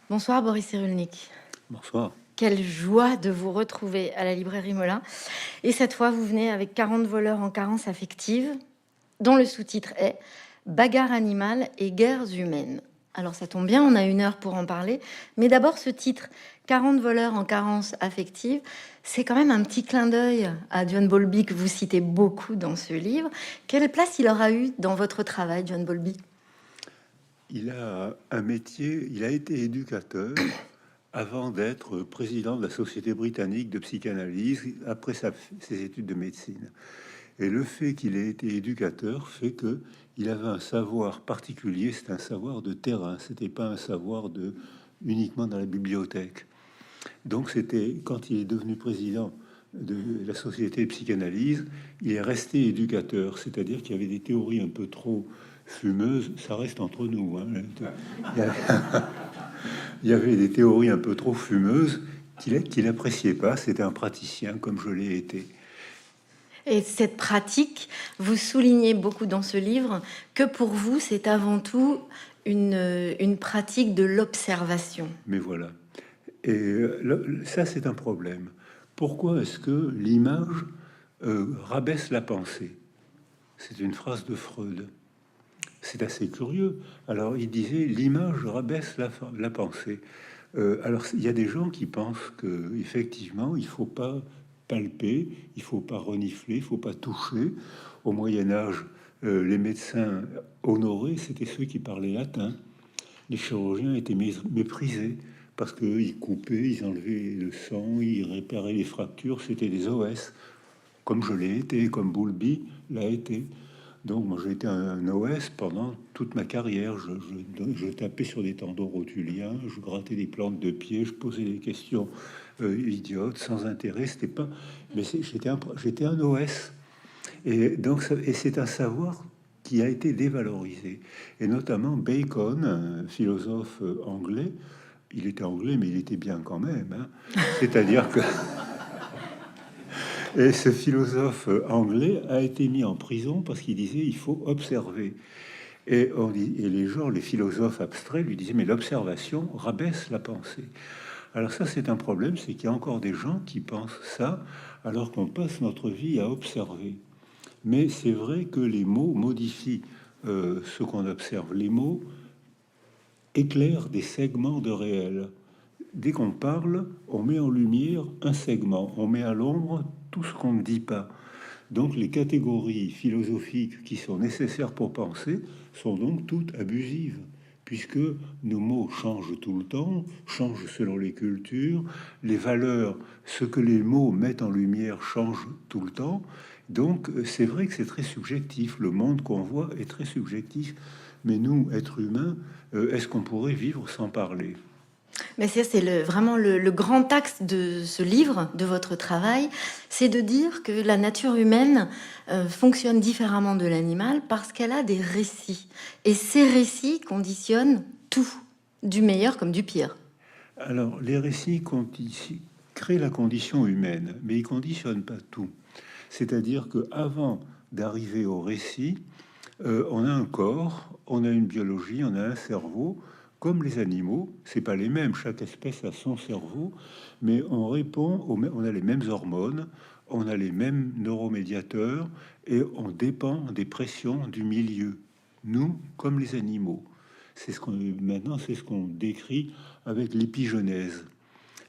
Bonsoir Boris Cyrulnik. Bonsoir. Quelle joie de vous retrouver à la librairie Molin. Et cette fois, vous venez avec 40 voleurs en carence affective, dont le sous-titre est Bagarre animale et guerres humaines. Alors ça tombe bien, on a 1 heure pour en parler. Mais d'abord, ce titre, 40 voleurs en carence affective, c'est quand même un petit clin d'œil à John Bowlby que vous citez beaucoup dans ce livre. Quelle place il aura eu dans votre travail, John Bowlby? Il a un métier, il a été éducateur avant d'être président de la Société britannique de psychanalyse après ses études de médecine. Et le fait qu'il ait été éducateur fait que il avait un savoir particulier, c'est un savoir de terrain, c'était pas un savoir de uniquement dans la bibliothèque. Donc c'était quand il est devenu président de la Société de psychanalyse, il est resté éducateur, c'est-à-dire qu'il y avait des théories un peu trop fumeuses, ça reste entre nous, hein. Il y avait des théories un peu trop fumeuses qu'il n'appréciait pas, c'était un praticien comme je l'ai été. Et cette pratique, vous soulignez beaucoup dans ce livre que pour vous, c'est avant tout une pratique de l'observation. Mais voilà. Et ça, c'est un problème. Pourquoi est-ce que l'image rabaisse la pensée? C'est une phrase de Freud. C'est assez curieux. Alors, il disait l'image rabaisse la pensée. Alors, il y a des gens qui pensent que effectivement, il faut pas palper, il faut pas renifler, il faut pas toucher. Au Moyen Âge, les médecins honorés, c'était ceux qui parlaient latin. Les chirurgiens étaient méprisés parce qu'ils coupaient, ils enlevaient le sang, ils réparaient les fractures. C'était des OS, comme je l'ai été, comme Boulby l'a été. Donc, moi, j'ai été un OS pendant toute ma carrière. Je tapais sur des tendons rotuliens, je grattais des plantes de pied, je posais des questions idiotes, sans intérêt. C'était pas, mais j'étais un OS. Et donc, et c'est un savoir qui a été dévalorisé. Et notamment Bacon, un philosophe anglais. Il était anglais, mais il était bien quand même, hein. C'est-à-dire que et ce philosophe anglais a été mis en prison parce qu'il disait il faut observer. Et les gens, les philosophes abstraits, lui disaient mais l'observation rabaisse la pensée. Alors ça, c'est un problème, c'est qu'il y a encore des gens qui pensent ça alors qu'on passe notre vie à observer. Mais c'est vrai que les mots modifient ce qu'on observe. Les mots éclairent des segments de réel. Dès qu'on parle, on met en lumière un segment, on met à l'ombre tout ce qu'on ne dit pas. Donc les catégories philosophiques qui sont nécessaires pour penser sont donc toutes abusives, puisque nos mots changent tout le temps, changent selon les cultures, les valeurs, ce que les mots mettent en lumière change tout le temps. Donc c'est vrai que c'est très subjectif, le monde qu'on voit est très subjectif, mais nous, êtres humains, est-ce qu'on pourrait vivre sans parler? Mais ça, c'est vraiment le grand axe de ce livre, de votre travail, c'est de dire que la nature humaine fonctionne différemment de l'animal parce qu'elle a des récits. Et ces récits conditionnent tout, du meilleur comme du pire. Alors, les récits créent la condition humaine, mais ils conditionnent pas tout. C'est-à-dire que avant d'arriver au récit, on a un corps, on a une biologie, on a un cerveau. Comme les animaux, c'est pas les mêmes. Chaque espèce a son cerveau, mais on répond on a les mêmes hormones, on a les mêmes neuromédiateurs et on dépend des pressions du milieu. Nous, comme les animaux. C'est ce qu'on décrit avec l'épigenèse.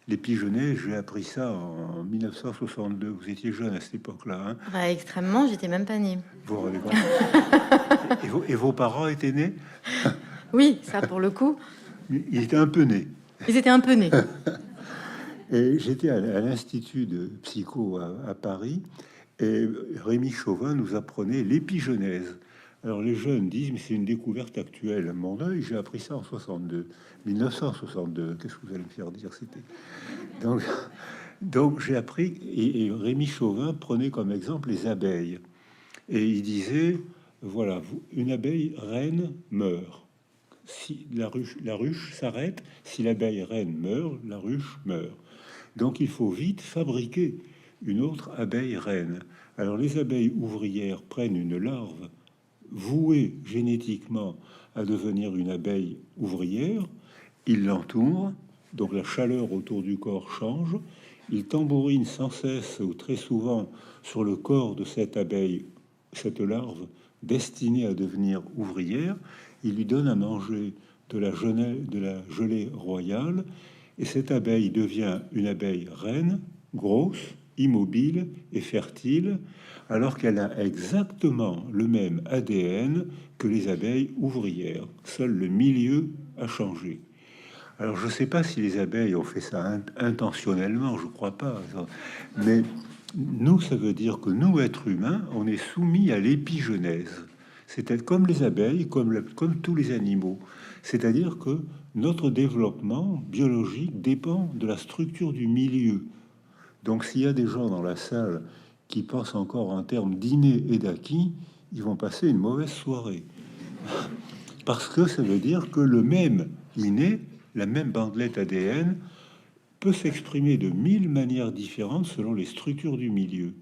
L'épigenèse, j'ai appris ça en 1962. Vous étiez jeune à cette époque-là, hein? Bah, extrêmement, j'étais même pas née. Vous vous rendez compte? Et vos parents étaient nés? Oui, ça pour le coup, Ils étaient un peu nés. ils étaient un peu nés. Et j'étais à l'Institut de psycho à Paris, et Rémi Chauvin nous apprenait l'épigenèse. Alors les jeunes disent, mais c'est une découverte actuelle. À mon œil, j'ai appris ça en 62, 1962. Qu'est-ce que vous allez me faire dire? C'était donc, donc j'ai appris, et Rémi Chauvin prenait comme exemple les abeilles. Et il disait, voilà, une abeille reine meurt. Si la ruche s'arrête, si l'abeille reine meurt, la ruche meurt. Donc il faut vite fabriquer une autre abeille reine. Alors les abeilles ouvrières prennent une larve vouée génétiquement à devenir une abeille ouvrière, il l'entoure, donc la chaleur autour du corps change. Il tambourine sans cesse ou très souvent sur le corps de cette abeille, cette larve destinée à devenir ouvrière. Il lui donne à manger de la gelée royale, et cette abeille devient une abeille reine, grosse, immobile et fertile, alors qu'elle a exactement le même ADN que les abeilles ouvrières. Seul le milieu a changé. Alors, je ne sais pas si les abeilles ont fait ça intentionnellement, je crois pas. Mais nous, ça veut dire que nous, êtres humains, on est soumis à l'épigenèse. C'est comme les abeilles, comme tous les animaux. C'est-à-dire que notre développement biologique dépend de la structure du milieu. Donc, s'il y a des gens dans la salle qui pensent encore en termes d'inné et d'acquis, ils vont passer une mauvaise soirée. Parce que ça veut dire que le même inné, la même bandelette ADN, peut s'exprimer de 1000 manières différentes selon les structures du milieu.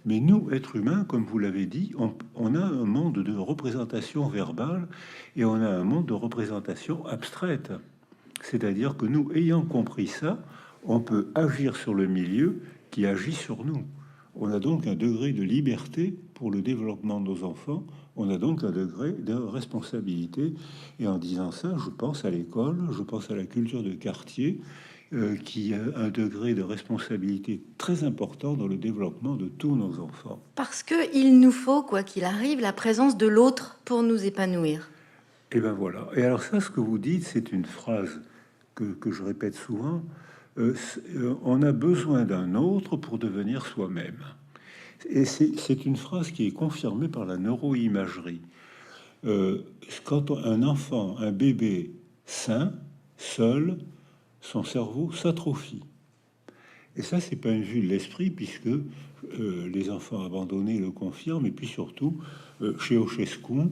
Mais nous, êtres humains, comme vous l'avez dit, on a un monde de représentation verbale et on a un monde de représentation abstraite. C'est-à-dire que nous, ayant compris ça, on peut agir sur le milieu qui agit sur nous. On a donc un degré de liberté pour le développement de nos enfants. On a donc un degré de responsabilité. Et en disant ça, je pense à l'école, je pense à la culture de quartier, qui a un degré de responsabilité très important dans le développement de tous nos enfants. Parce que il nous faut, quoi qu'il arrive, la présence de l'autre pour nous épanouir. Et ben voilà. Et alors ça, ce que vous dites, c'est une phrase que je répète souvent. On a besoin d'un autre pour devenir soi-même. Et c'est une phrase qui est confirmée par la neuroimagerie. Quand un enfant, un bébé sain, seul, son cerveau s'atrophie. Et ça, c'est pas une vue de l'esprit, puisque les enfants abandonnés le confirment. Et puis surtout, Ceausescu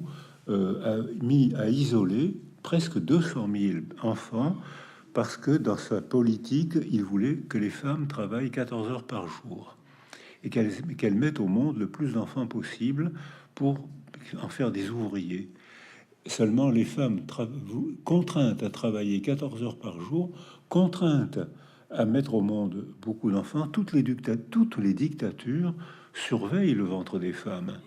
a mis à isoler presque 200 000 enfants parce que dans sa politique, il voulait que les femmes travaillent 14 heures par jour et qu'elles mettent au monde le plus d'enfants possible pour en faire des ouvriers. Seulement, les femmes contraintes à travailler 14 heures par jour, contraintes à mettre au monde beaucoup d'enfants, toutes les dictatures surveillent le ventre des femmes.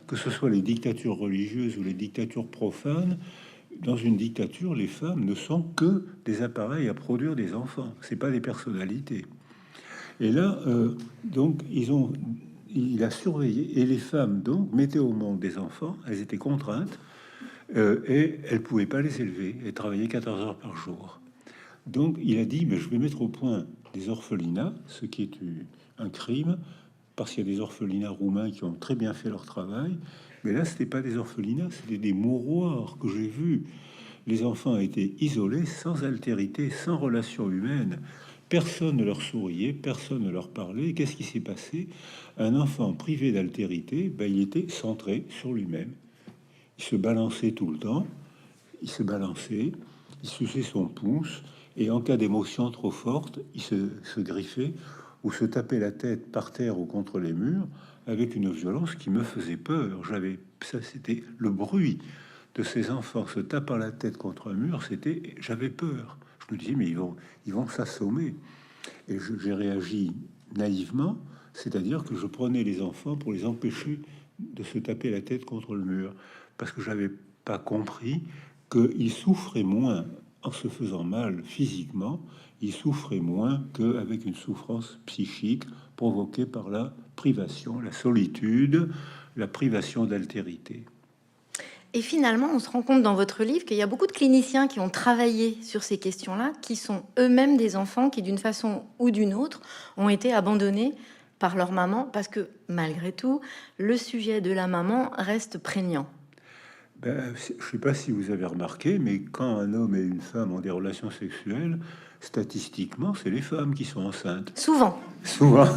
Que ce soit les dictatures religieuses ou les dictatures profanes, dans une dictature, les femmes ne sont que des appareils à produire des enfants. C'est pas des personnalités. Et là, donc, il a surveillé, et les femmes donc mettaient au monde des enfants. Elles étaient contraintes et elles pouvaient pas les élever et travailler 14 heures par jour. Donc, il a dit, mais je vais mettre au point des orphelinats, ce qui est un crime, parce qu'il y a des orphelinats roumains qui ont très bien fait leur travail. Mais là, c'était pas des orphelinats, c'était des mouroirs que j'ai vus. Les enfants étaient isolés, sans altérité, sans relation humaine. Personne ne leur souriait, personne ne leur parlait. Qu'est-ce qui s'est passé? Un enfant privé d'altérité, ben, il était centré sur lui-même. Il se balançait tout le temps, il suçait son pouce, et en cas d'émotion trop forte, il se griffait ou se tapait la tête par terre ou contre les murs avec une violence qui me faisait peur. C'était le bruit de ces enfants se tapant la tête contre un mur, j'avais peur. Je me disais, mais ils vont s'assommer. Et j'ai réagi naïvement, c'est-à-dire que je prenais les enfants pour les empêcher de se taper la tête contre le mur, parce que j'avais pas compris qu'ils souffraient moins en se faisant mal physiquement, ils souffraient moins qu'avec une souffrance psychique provoquée par la privation, la solitude, la privation d'altérité. Et finalement, on se rend compte dans votre livre qu'il y a beaucoup de cliniciens qui ont travaillé sur ces questions-là, qui sont eux-mêmes des enfants qui, d'une façon ou d'une autre, ont été abandonnés par leur maman, parce que malgré tout, le sujet de la maman reste prégnant. Ben, je ne sais pas si vous avez remarqué, mais quand un homme et une femme ont des relations sexuelles, statistiquement, c'est les femmes qui sont enceintes. Souvent. Souvent.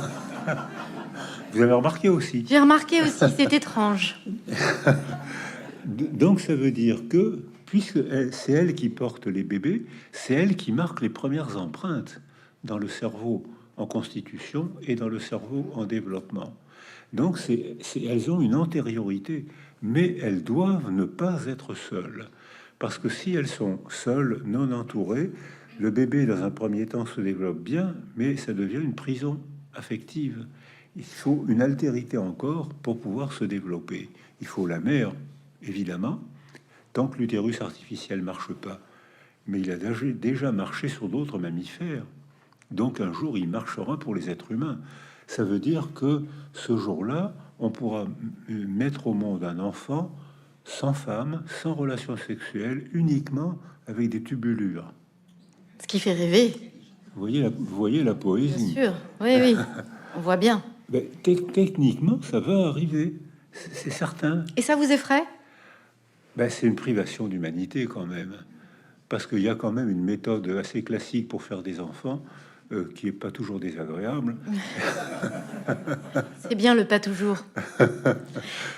Vous avez remarqué aussi. J'ai remarqué aussi, c'est étrange. Donc ça veut dire que, puisque c'est elle qui porte les bébés, c'est elle qui marque les premières empreintes dans le cerveau en constitution et dans le cerveau en développement. Donc elles ont une antériorité, mais elles doivent ne pas être seules. Parce que si elles sont seules, non entourées, le bébé, dans un premier temps, se développe bien, mais ça devient une prison affective. Il faut une altérité encore pour pouvoir se développer. Il faut la mère, évidemment, tant que l'utérus artificiel marche pas. Mais il a déjà marché sur d'autres mammifères. Donc un jour, il marchera pour les êtres humains. Ça veut dire que ce jour-là, on pourra mettre au monde un enfant sans femme, sans relation sexuelle, uniquement avec des tubulures. Ce qui fait rêver, Vous voyez la bien poésie. sûr. Oui, oui, on voit bien. Ben, techniquement, ça va arriver, c'est certain. Et ça vous effraie? Ben, c'est une privation d'humanité quand même, parce qu'il y a quand même une méthode assez classique pour faire des enfants qui est pas toujours désagréable. C'est bien le pas toujours.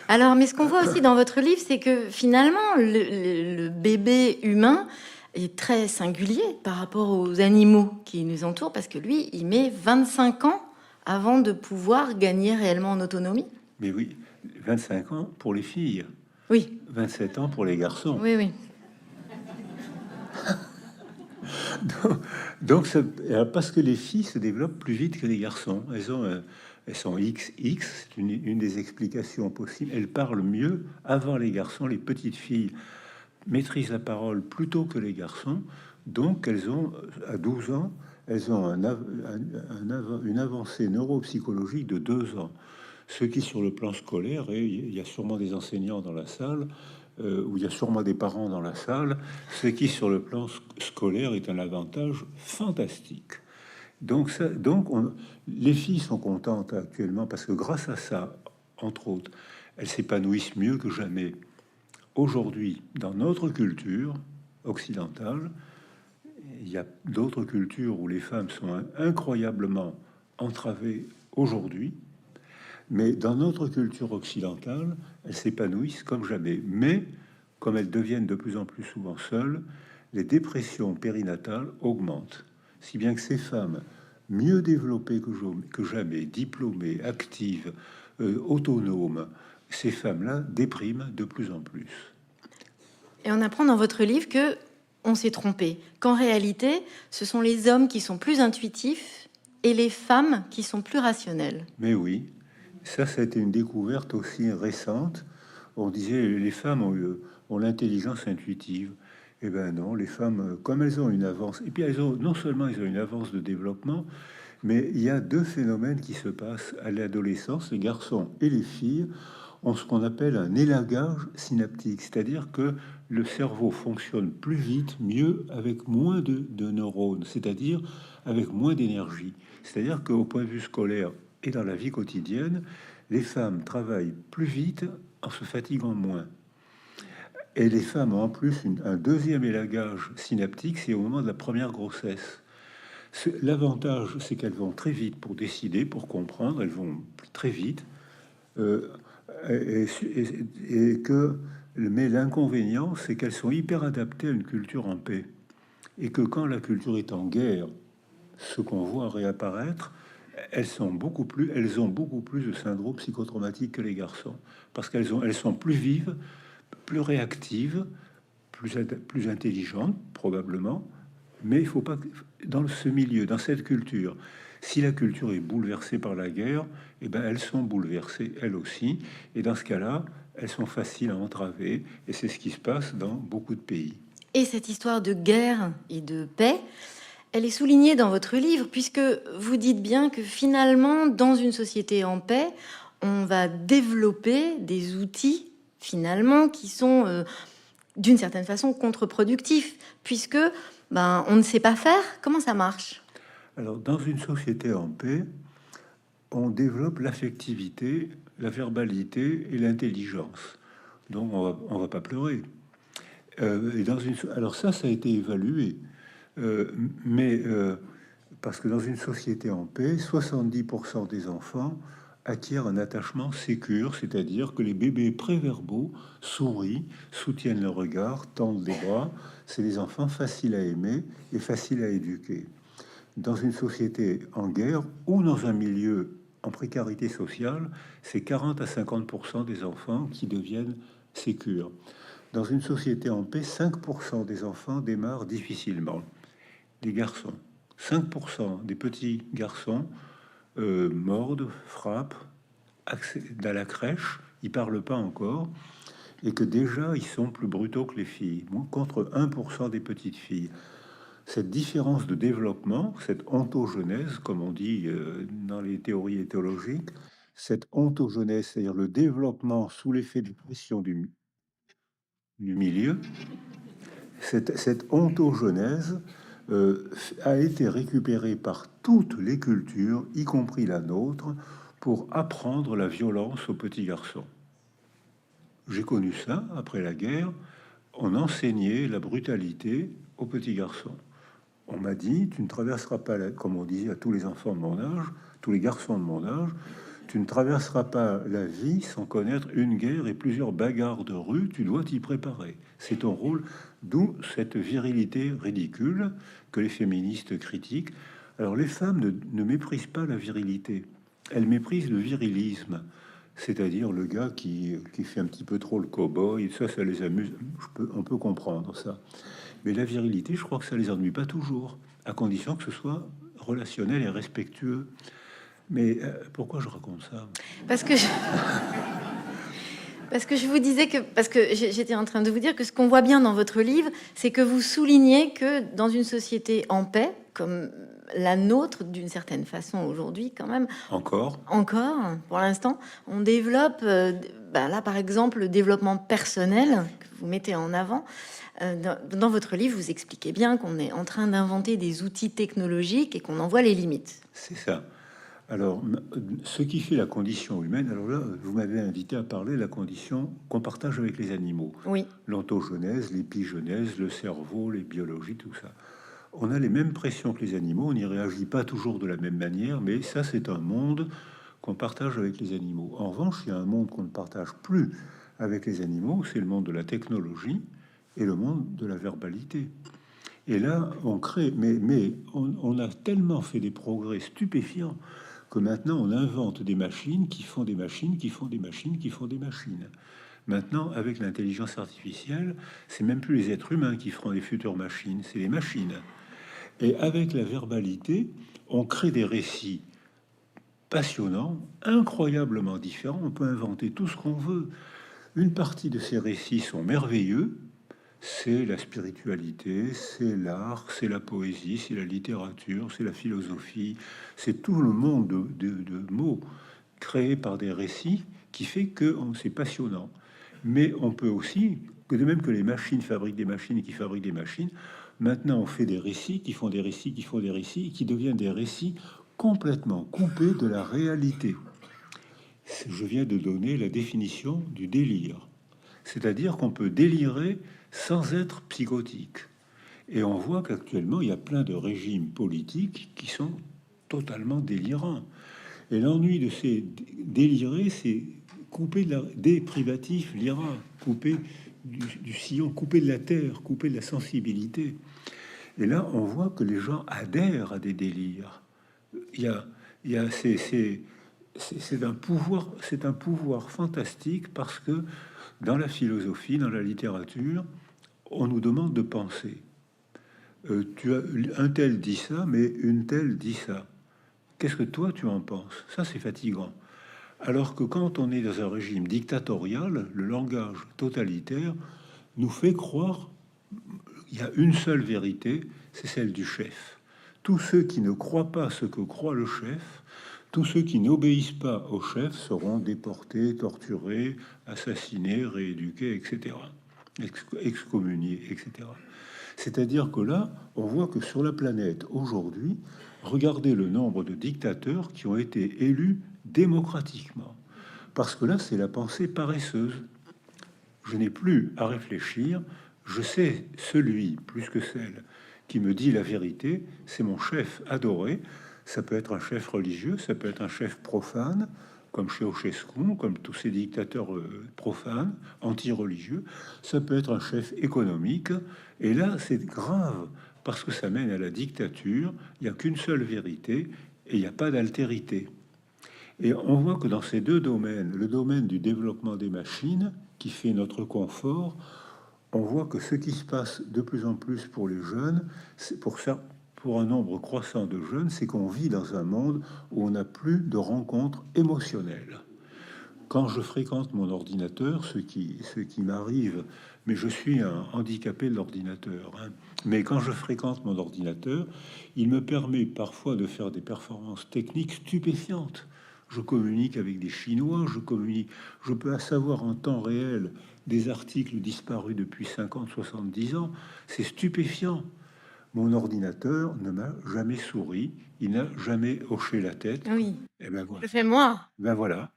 Alors, mais ce qu'on voit aussi dans votre livre, c'est que finalement, le bébé humain est très singulier par rapport aux animaux qui nous entourent, parce que lui, il met 25 ans avant de pouvoir gagner réellement en autonomie. Mais oui, 25 ans pour les filles, Oui, 27 ans pour les garçons. oui, oui. Donc, parce que les filles se développent plus vite que les garçons. Elles sont XX, c'est une des explications possibles. Elles parlent mieux avant les garçons. Les petites filles maîtrisent la parole plus tôt que les garçons. Donc, elles ont, à 12 ans, elles ont une avancée neuropsychologique de 2 ans. Ce qui, sur le plan scolaire, et il y a sûrement des enseignants dans la salle, où il y a sûrement des parents dans la salle, ce qui, sur le plan scolaire, est un avantage fantastique. Donc, les filles sont contentes actuellement parce que grâce à ça, entre autres, elles s'épanouissent mieux que jamais. Aujourd'hui, dans notre culture occidentale, il y a d'autres cultures où les femmes sont incroyablement entravées aujourd'hui, mais dans notre culture occidentale, elles s'épanouissent comme jamais. Mais comme elles deviennent de plus en plus souvent seules, les dépressions périnatales augmentent. Si bien que ces femmes, mieux développées que jamais, diplômées, actives, autonomes, ces femmes-là dépriment de plus en plus. Et on apprend dans votre livre que on s'est trompé, qu'en réalité, ce sont les hommes qui sont plus intuitifs et les femmes qui sont plus rationnelles. Mais oui, ça a été une découverte aussi récente. On disait les femmes ont l'intelligence intuitive. Eh ben non, les femmes, comme elles ont une avance, et puis non seulement elles ont une avance de développement, mais il y a deux phénomènes qui se passent à l'adolescence. Les garçons et les filles ont ce qu'on appelle un élagage synaptique, c'est-à-dire que le cerveau fonctionne plus vite, mieux, avec moins de neurones, c'est-à-dire avec moins d'énergie. C'est-à-dire qu'au point de vue scolaire et dans la vie quotidienne, les femmes travaillent plus vite en se fatiguant moins. Et les femmes ont en plus un deuxième élagage synaptique, c'est au moment de la première grossesse. L'avantage, c'est qu'elles vont très vite pour décider, pour comprendre, elles vont très vite. Et que, mais l'inconvénient, c'est qu'elles sont hyper adaptées à une culture en paix. Et que quand la culture est en guerre, ce qu'on voit réapparaître, elles ont beaucoup plus de syndrome psychotraumatique que les garçons. Parce elles sont plus vives, plus réactives, plus intelligentes, probablement. Mais il faut pas, dans ce milieu, dans cette culture, si la culture est bouleversée par la guerre, eh ben elles sont bouleversées elles aussi. Et dans ce cas-là, elles sont faciles à entraver. Et c'est ce qui se passe dans beaucoup de pays. Et cette histoire de guerre et de paix, elle est soulignée dans votre livre, puisque vous dites bien que finalement, dans une société en paix, on va développer des outils, finalement, qui sont d'une certaine façon contre-productifs, puisque on ne sait pas faire. Comment ça marche? Alors, dans une société en paix, on développe l'affectivité, la verbalité et l'intelligence. Donc, on va pas pleurer. Alors ça a été évalué. Parce que dans une société en paix, 70% des enfants acquièrent un attachement sécure, c'est-à-dire que les bébés préverbaux sourient, soutiennent le regard, tendent les bras. C'est des enfants faciles à aimer et faciles à éduquer. Dans une société en guerre ou dans un milieu en précarité sociale, c'est 40 à 50% des enfants qui deviennent sécures. Dans une société en paix, 5% des enfants démarrent difficilement. Les garçons, 5% des petits garçons mordent, frappent, accèdent à la crèche, ils parlent pas encore, et que déjà ils sont plus brutaux que les filles, contre 1% des petites filles. Cette différence de développement, cette ontogenèse, comme on dit dans les théories éthologiques, cette ontogenèse, c'est-à-dire le développement sous l'effet de pression du milieu, cette ontogenèse a été récupérée par toutes les cultures, y compris la nôtre, pour apprendre la violence aux petits garçons. J'ai connu ça après la guerre. On enseignait la brutalité aux petits garçons. On m'a dit, tu ne traverseras pas, comme on disait à tous les enfants de mon âge, tous les garçons de mon âge, tu ne traverseras pas la vie sans connaître une guerre et plusieurs bagarres de rue, tu dois t'y préparer. C'est ton rôle, d'où cette virilité ridicule que les féministes critiquent. Alors les femmes ne méprisent pas la virilité, elles méprisent le virilisme, c'est-à-dire le gars qui fait un petit peu trop le cow-boy, ça les amuse, on peut comprendre ça. Mais la virilité, je crois que ça les ennuie pas toujours, à condition que ce soit relationnel et respectueux. Mais pourquoi je raconte ça? Parce que parce que je vous disais que, parce que j'étais en train de vous dire que ce qu'on voit bien dans votre livre, c'est que vous soulignez que dans une société en paix, comme la nôtre, d'une certaine façon aujourd'hui quand même, Encore pour l'instant, on développe, là par exemple, le développement personnel que vous mettez en avant. Dans votre livre, vous expliquez bien qu'on est en train d'inventer des outils technologiques et qu'on en voit les limites. C'est ça. Alors, ce qui fait la condition humaine, alors là, vous m'avez invité à parler de la condition qu'on partage avec les animaux. Oui. L'ontogenèse, l'épigenèse, le cerveau, les biologies, tout ça. On a les mêmes pressions que les animaux, on n'y réagit pas toujours de la même manière, mais ça, c'est un monde qu'on partage avec les animaux. En revanche, il y a un monde qu'on ne partage plus avec les animaux, c'est le monde de la technologie et le monde de la verbalité. Et là, on crée, mais on a tellement fait des progrès stupéfiants que maintenant on invente des machines qui font des machines, qui font des machines, qui font des machines. Maintenant, avec l'intelligence artificielle, c'est même plus les êtres humains qui feront les futures machines, c'est les machines. Et avec la verbalité, on crée des récits passionnants, incroyablement différents. On peut inventer tout ce qu'on veut. Une partie de ces récits sont merveilleux. C'est la spiritualité, c'est l'art, c'est la poésie, c'est la littérature, c'est la philosophie, c'est tout le monde de mots créés par des récits qui fait que c'est passionnant. Mais on peut aussi, que de même que les machines fabriquent des machines et qui fabriquent des machines, maintenant on fait des récits qui font des récits qui font des récits et qui deviennent des récits complètement coupés de la réalité. Je viens de donner la définition du délire. C'est-à-dire qu'on peut délirer sans être psychotique. Et on voit qu'actuellement, il y a plein de régimes politiques qui sont totalement délirants. Et l'ennui de ces délirés, c'est couper des privatifs, l'IRA, couper du sillon, couper de la terre, couper de la sensibilité. Et là, on voit que les gens adhèrent à des délires. C'est un pouvoir fantastique parce que dans la philosophie, dans la littérature, on nous demande de penser. Un tel dit ça, mais une telle dit ça. Qu'est-ce que toi tu en penses? Ça, c'est fatigant. Alors que quand on est dans un régime dictatorial, le langage totalitaire nous fait croire il y a une seule vérité, c'est celle du chef. Tous ceux qui ne croient pas ce que croit le chef, tous ceux qui n'obéissent pas au chef seront déportés, torturés, assassinés, rééduqués, etc., excommuniés, etc. C'est-à-dire que là, on voit que sur la planète aujourd'hui, regardez le nombre de dictateurs qui ont été élus démocratiquement. Parce que là, c'est la pensée paresseuse. Je n'ai plus à réfléchir, je sais celui, plus que celle, qui me dit la vérité, c'est mon chef adoré. Ça peut être un chef religieux, ça peut être un chef profane, comme Ceausescu, comme tous ces dictateurs profanes, anti-religieux. Ça peut être un chef économique. Et là, c'est grave, parce que ça mène à la dictature. Il n'y a qu'une seule vérité, et il n'y a pas d'altérité. Et on voit que dans ces deux domaines, le domaine du développement des machines, qui fait notre confort, on voit que ce qui se passe de plus en plus pour les jeunes, c'est pour ça, pour un nombre croissant de jeunes, c'est qu'on vit dans un monde où on n'a plus de rencontres émotionnelles. Quand je fréquente mon ordinateur, ce qui m'arrive, mais je suis un handicapé de l'ordinateur, hein. Mais quand je fréquente mon ordinateur, il me permet parfois de faire des performances techniques stupéfiantes. Je communique avec des Chinois, je peux savoir en temps réel des articles disparus depuis 50, 70 ans. C'est stupéfiant. Mon ordinateur ne m'a jamais souri, il n'a jamais hoché la tête. Oui, Et ben je voilà. le fais moi. Ben voilà.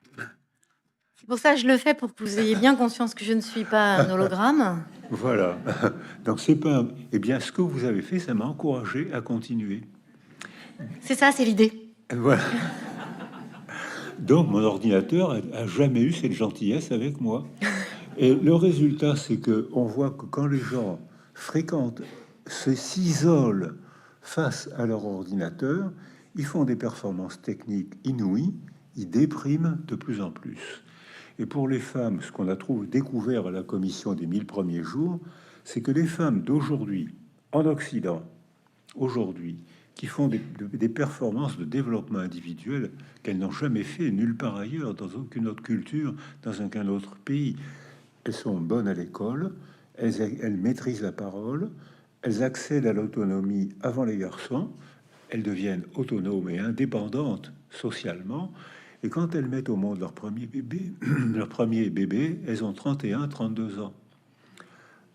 C'est pour ça que je le fais, pour que vous ayez bien conscience que je ne suis pas un hologramme. Voilà. Donc c'est pas. Eh bien, ce que vous avez fait, ça m'a encouragé à continuer. C'est ça, c'est l'idée. Voilà. Donc mon ordinateur a jamais eu cette gentillesse avec moi. Et le résultat, c'est que on voit que quand les gens fréquentent, s'isolent face à leur ordinateur, ils font des performances techniques inouïes, ils dépriment de plus en plus. Et pour les femmes, ce qu'on a découvert à la commission des 1000 premiers jours, c'est que les femmes d'aujourd'hui, en Occident, aujourd'hui, qui font des performances de développement individuel qu'elles n'ont jamais fait nulle part ailleurs, dans aucune autre culture, dans aucun autre pays. Elles sont bonnes à l'école, elles maîtrisent la parole, elles accèdent à l'autonomie avant les garçons, elles deviennent autonomes et indépendantes socialement. Et quand elles mettent au monde leur premier bébé, elles ont 31, 32 ans.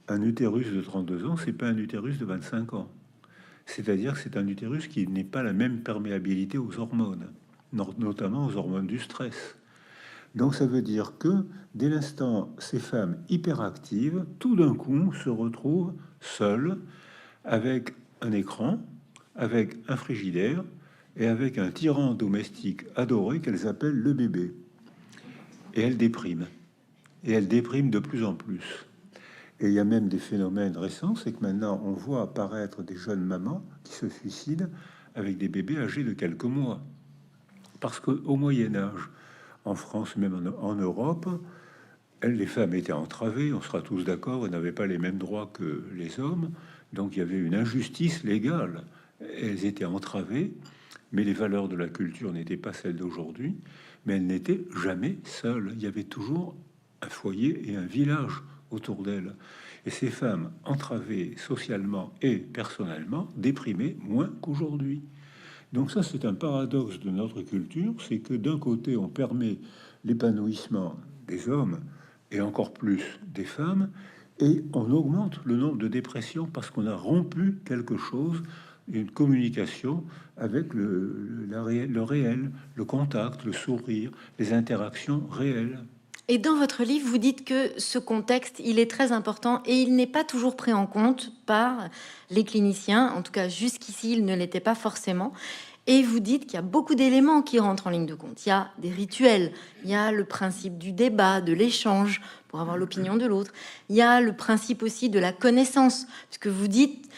Un utérus de 32 ans, c'est pas un utérus de 25 ans. C'est-à-dire que c'est un utérus qui n'est pas la même perméabilité aux hormones, notamment aux hormones du stress. Donc ça veut dire que dès l'instant, ces femmes hyperactives, tout d'un coup, se retrouvent seules avec un écran, avec un frigidaire et avec un tyran domestique adoré qu'elles appellent le bébé. Et elles dépriment. Et elles dépriment de plus en plus. Et il y a même des phénomènes récents, c'est que maintenant on voit apparaître des jeunes mamans qui se suicident avec des bébés âgés de quelques mois. Parce qu'au Moyen Âge, en France, même en Europe, les femmes étaient entravées, on sera tous d'accord, elles n'avaient pas les mêmes droits que les hommes, donc il y avait une injustice légale. Elles étaient entravées, mais les valeurs de la culture n'étaient pas celles d'aujourd'hui, mais elles n'étaient jamais seules. Il y avait toujours un foyer et un village autour d'elles. Et ces femmes entravées socialement et personnellement, déprimées moins qu'aujourd'hui. Donc ça, c'est un paradoxe de notre culture, c'est que d'un côté, on permet l'épanouissement des hommes et encore plus des femmes, et on augmente le nombre de dépressions parce qu'on a rompu quelque chose, une communication avec le réel, le contact, le sourire, les interactions réelles. Et dans votre livre, vous dites que ce contexte, il est très important et il n'est pas toujours pris en compte par les cliniciens. En tout cas, jusqu'ici, il ne l'était pas forcément. Et vous dites qu'il y a beaucoup d'éléments qui rentrent en ligne de compte. Il y a des rituels, il y a le principe du débat, de l'échange pour avoir l'opinion de l'autre. Il y a le principe aussi de la connaissance, puisque vous dites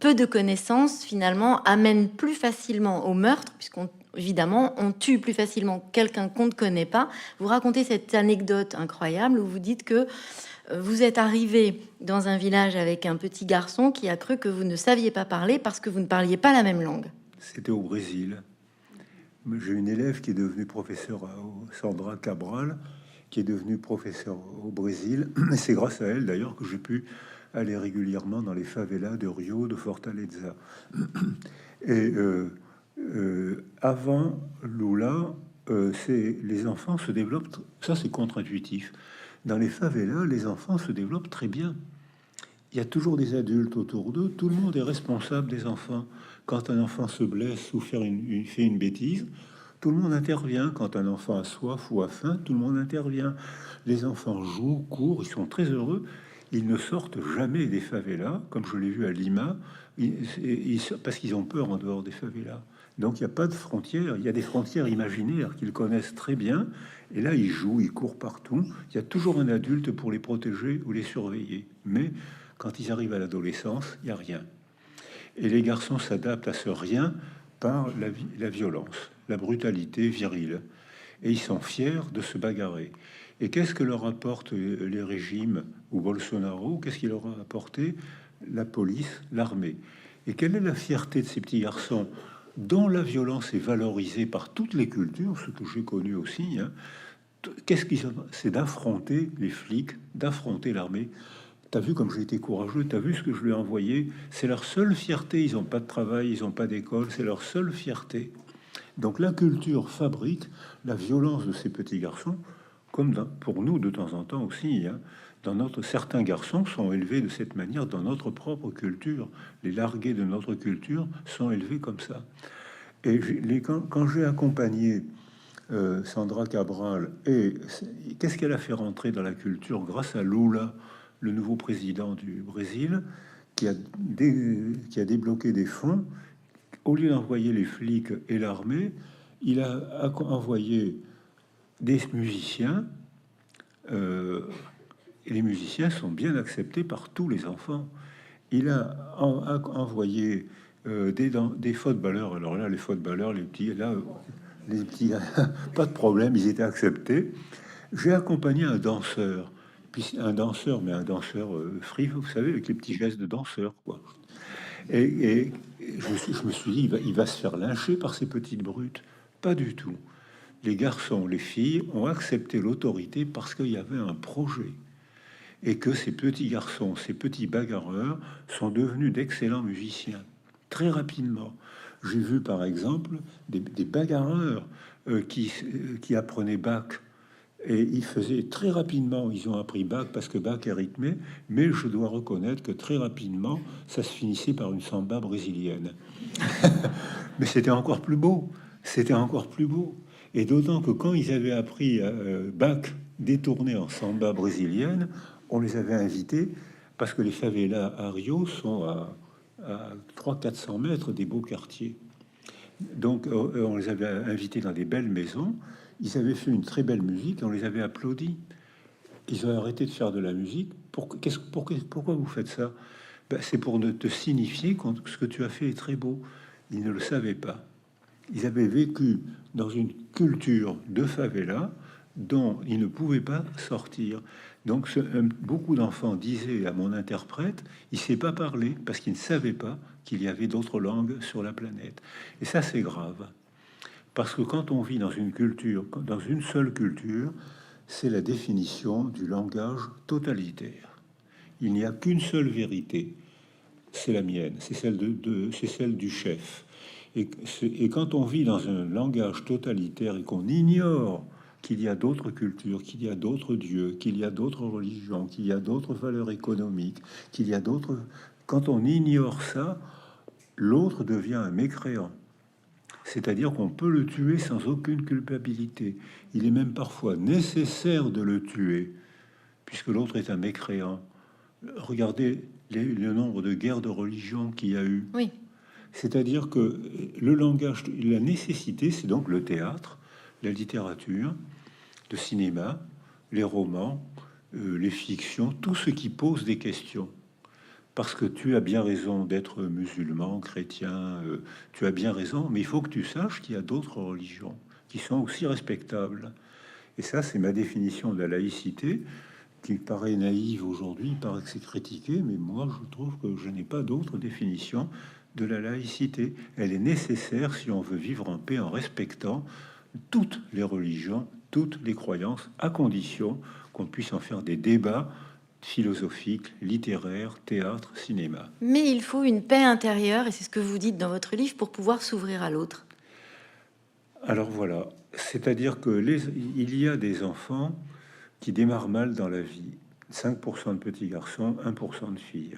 peu de connaissances finalement amènent plus facilement au meurtre, puisqu'on évidemment on tue plus facilement quelqu'un qu'on ne connaît pas. Vous racontez cette anecdote incroyable où vous dites que vous êtes arrivé dans un village avec un petit garçon qui a cru que vous ne saviez pas parler parce que vous ne parliez pas la même langue. C'était au Brésil. J'ai une élève qui est devenue professeure, Sandra Cabral, qui est devenue professeure au Brésil. Et c'est grâce à elle, d'ailleurs, que j'ai pu aller régulièrement dans les favelas de Rio, de Fortaleza. Et avant Lula, les enfants se développent... Ça, c'est contre-intuitif. Dans les favelas, les enfants se développent très bien. Il y a toujours des adultes autour d'eux. Tout le monde est responsable des enfants. Quand un enfant se blesse ou fait une bêtise, tout le monde intervient. Quand un enfant a soif ou a faim, tout le monde intervient. Les enfants jouent, courent, ils sont très heureux. Ils ne sortent jamais des favelas, comme je l'ai vu à Lima, parce qu'ils ont peur en dehors des favelas. Donc il n'y a pas de frontières. Il y a des frontières imaginaires qu'ils connaissent très bien. Et là, ils jouent, ils courent partout. Il y a toujours un adulte pour les protéger ou les surveiller. Mais quand ils arrivent à l'adolescence, il n'y a rien. Et les garçons s'adaptent à ce rien par la violence, la brutalité virile. et ils sont fiers de se bagarrer. Et qu'est-ce que leur apportent les régimes ou Bolsonaro? Qu'est-ce qu'il leur a apporté? La police, l'armée. Et quelle est la fierté de ces petits garçons dont la violence est valorisée par toutes les cultures, ce que j'ai connu aussi, hein? Qu'est-ce qu'ils ont? C'est d'affronter les flics, d'affronter l'armée. T'as vu comme j'ai été courageux, t'as vu ce que je lui ai envoyé. C'est leur seule fierté, ils n'ont pas de travail, ils n'ont pas d'école, c'est leur seule fierté. Donc la culture fabrique la violence de ces petits garçons, comme pour nous de temps en temps aussi, hein. Certains garçons sont élevés de cette manière dans notre propre culture. Les largués de notre culture sont élevés comme ça. Et quand j'ai accompagné Sandra Cabral, et qu'est-ce qu'elle a fait rentrer dans la culture grâce à Lula, le nouveau président du Brésil, qui a débloqué des fonds. Au lieu d'envoyer les flics et l'armée, il a envoyé des musiciens, et les musiciens sont bien acceptés par tous les enfants. Il a envoyé des footballeurs. Alors là, les footballeurs, les petits, là, les petits, pas de problème, ils étaient acceptés. J'ai accompagné un danseur, puis un danseur, mais un danseur free, vous savez, avec les petits gestes de danseur, quoi. Et je me suis dit, il va se faire lyncher par ces petites brutes. Pas du tout. Les garçons, les filles ont accepté l'autorité parce qu'il y avait un projet. Et que ces petits garçons, ces petits bagarreurs sont devenus d'excellents musiciens. Très rapidement. J'ai vu par exemple des bagarreurs qui apprenaient Bach. Et ils faisaient très rapidement, ils ont appris Bach parce que Bach est rythmé, mais je dois reconnaître que très rapidement, ça se finissait par une samba brésilienne. Mais c'était encore plus beau, c'était encore plus beau. Et d'autant que quand ils avaient appris Bach détourné en samba brésilienne, on les avait invités, parce que les favelas à Rio sont à 300-400 mètres des beaux quartiers. Donc on les avait invités dans des belles maisons. Ils avaient fait une très belle musique, on les avait applaudis. Ils ont arrêté de faire de la musique. Pourquoi vous faites ça? Ben, c'est pour te signifier que ce que tu as fait est très beau. Ils ne le savaient pas. Ils avaient vécu dans une culture de favela dont ils ne pouvaient pas sortir. Donc beaucoup d'enfants disaient à mon interprète, il ne sait pas parler parce qu'il ne savait pas qu'il y avait d'autres langues sur la planète. Et ça, c'est grave. Parce que quand on vit dans une culture, dans une seule culture, c'est la définition du langage totalitaire. Il n'y a qu'une seule vérité, c'est la mienne, c'est celle du chef. Et quand on vit dans un langage totalitaire et qu'on ignore qu'il y a d'autres cultures, qu'il y a d'autres dieux, qu'il y a d'autres religions, qu'il y a d'autres valeurs économiques, qu'il y a d'autres... Quand on ignore ça, l'autre devient un mécréant. C'est-à-dire qu'on peut le tuer sans aucune culpabilité. Il est même parfois nécessaire de le tuer, puisque l'autre est un mécréant. Regardez le nombre de guerres de religion qu'il y a eu. Oui. C'est-à-dire que le langage, la nécessité, c'est donc le théâtre, la littérature, le cinéma, les romans, les fictions, tout ce qui pose des questions. Parce que tu as bien raison d'être musulman, chrétien, tu as bien raison, mais il faut que tu saches qu'il y a d'autres religions qui sont aussi respectables. Et ça, c'est ma définition de la laïcité, qui paraît naïve aujourd'hui, il paraît que c'est critiqué, mais moi, je trouve que je n'ai pas d'autre définition de la laïcité. Elle est nécessaire si on veut vivre en paix en respectant toutes les religions, toutes les croyances, à condition qu'on puisse en faire des débats philosophique, littéraire, théâtre, cinéma. Mais il faut une paix intérieure, et c'est ce que vous dites dans votre livre, pour pouvoir s'ouvrir à l'autre. Alors voilà, c'est-à-dire que il y a des enfants qui démarrent mal dans la vie. 5% de petits garçons, 1% de filles.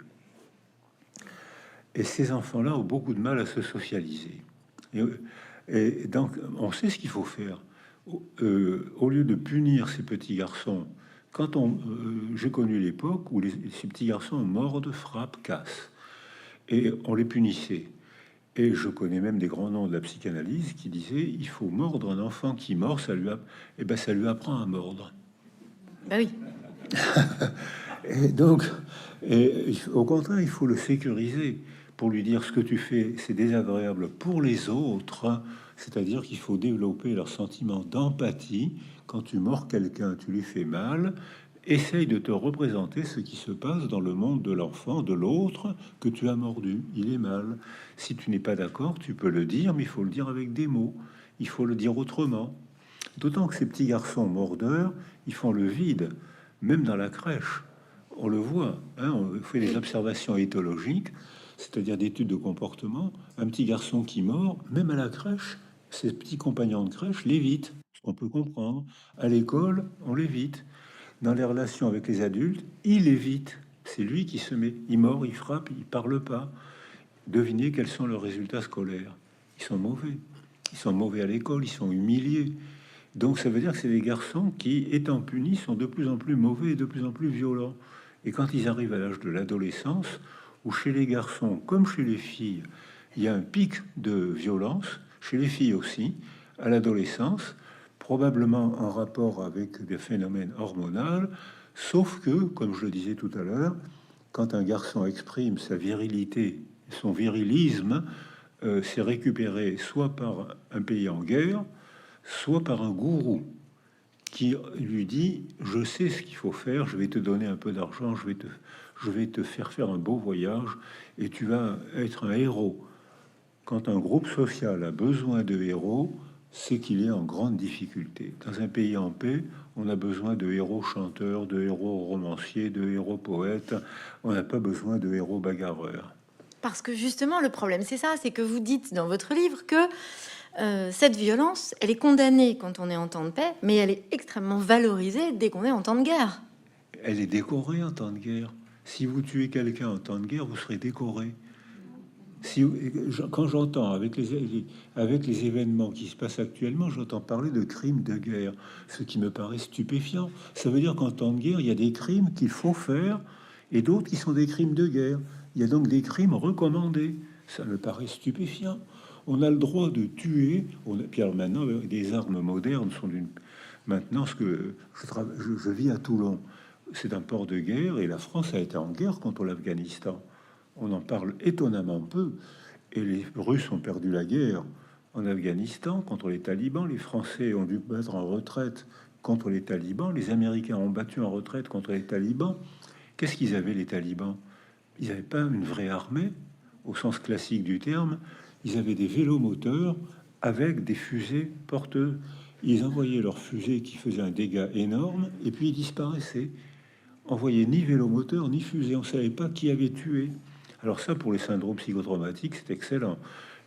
Et ces enfants-là ont beaucoup de mal à se socialiser. Et donc, on sait ce qu'il faut faire. Au lieu de punir ces petits garçons, j'ai connu l'époque où ces petits garçons mordent, frappent, cassent, et on les punissait. Et je connais même des grands noms de la psychanalyse qui disaient il faut mordre un enfant qui mord, ça lui apprend à mordre. Ben oui. Et donc, au contraire, il faut le sécuriser pour lui dire ce que tu fais, c'est désagréable pour les autres, C'est-à-dire qu'il faut développer leur sentiment d'empathie. Quand tu mords quelqu'un, tu lui fais mal. Essaye de te représenter ce qui se passe dans le monde de l'enfant, de l'autre que tu as mordu. Il est mal. Si tu n'es pas d'accord, tu peux le dire, mais il faut le dire avec des mots. Il faut le dire autrement. D'autant que ces petits garçons mordeurs, ils font le vide, même dans la crèche. On le voit, hein, on fait des observations éthologiques, c'est-à-dire d'études de comportement. Un petit garçon qui mord, même à la crèche, ses petits compagnons de crèche l'évitent, ce qu'on peut comprendre. À l'école, on l'évite. Dans les relations avec les adultes, il évite. C'est lui qui se met. Il mord, il frappe, il parle pas. Devinez quels sont leurs résultats scolaires. Ils sont mauvais. Ils sont mauvais à l'école, ils sont humiliés. Donc ça veut dire que c'est des garçons qui, étant punis, sont de plus en plus mauvais et de plus en plus violents. Et quand ils arrivent à l'âge de l'adolescence, où chez les garçons comme chez les filles, il y a un pic de violence, chez les filles aussi, à l'adolescence, probablement en rapport avec des phénomènes hormonaux, sauf que, comme je le disais tout à l'heure, quand un garçon exprime sa virilité, son virilisme, c'est récupéré soit par un pays en guerre, soit par un gourou qui lui dit: je sais ce qu'il faut faire, je vais te donner un peu d'argent, je vais te faire un beau voyage et tu vas être un héros. Quand un groupe social a besoin de héros, c'est qu'il est en grande difficulté. Dans un pays en paix, on a besoin de héros chanteurs, de héros romanciers, de héros poètes. On n'a pas besoin de héros bagarreurs. Parce que justement, le problème, c'est ça, c'est que vous dites dans votre livre que cette violence, elle est condamnée quand on est en temps de paix, mais elle est extrêmement valorisée dès qu'on est en temps de guerre. Elle est décorée en temps de guerre. Si vous tuez quelqu'un en temps de guerre, vous serez décoré. Quand j'entends avec les événements qui se passent actuellement, j'entends parler de crimes de guerre, ce qui me paraît stupéfiant. Ça veut dire qu'en temps de guerre, il y a des crimes qu'il faut faire et d'autres qui sont des crimes de guerre. Il y a donc des crimes recommandés. Ça me paraît stupéfiant. On a le droit de tuer. Puis alors maintenant, des armes modernes sont d'une. Maintenant, ce que je vis à Toulon, c'est un port de guerre et la France a été en guerre contre l'Afghanistan. On en parle étonnamment peu. Et les Russes ont perdu la guerre en Afghanistan contre les talibans. Les Français ont dû mettre en retraite contre les talibans. Les Américains ont battu en retraite contre les talibans. Qu'est-ce qu'ils avaient, les talibans? Ils n'avaient pas une vraie armée, au sens classique du terme. Ils avaient des vélomoteurs avec des fusées porteuses. Ils envoyaient leurs fusées qui faisaient un dégât énorme et puis ils disparaissaient. Envoyaient ni vélomoteur ni fusée. On ne savait pas qui avait tué. Alors ça, pour les syndromes psychotraumatiques, c'est excellent.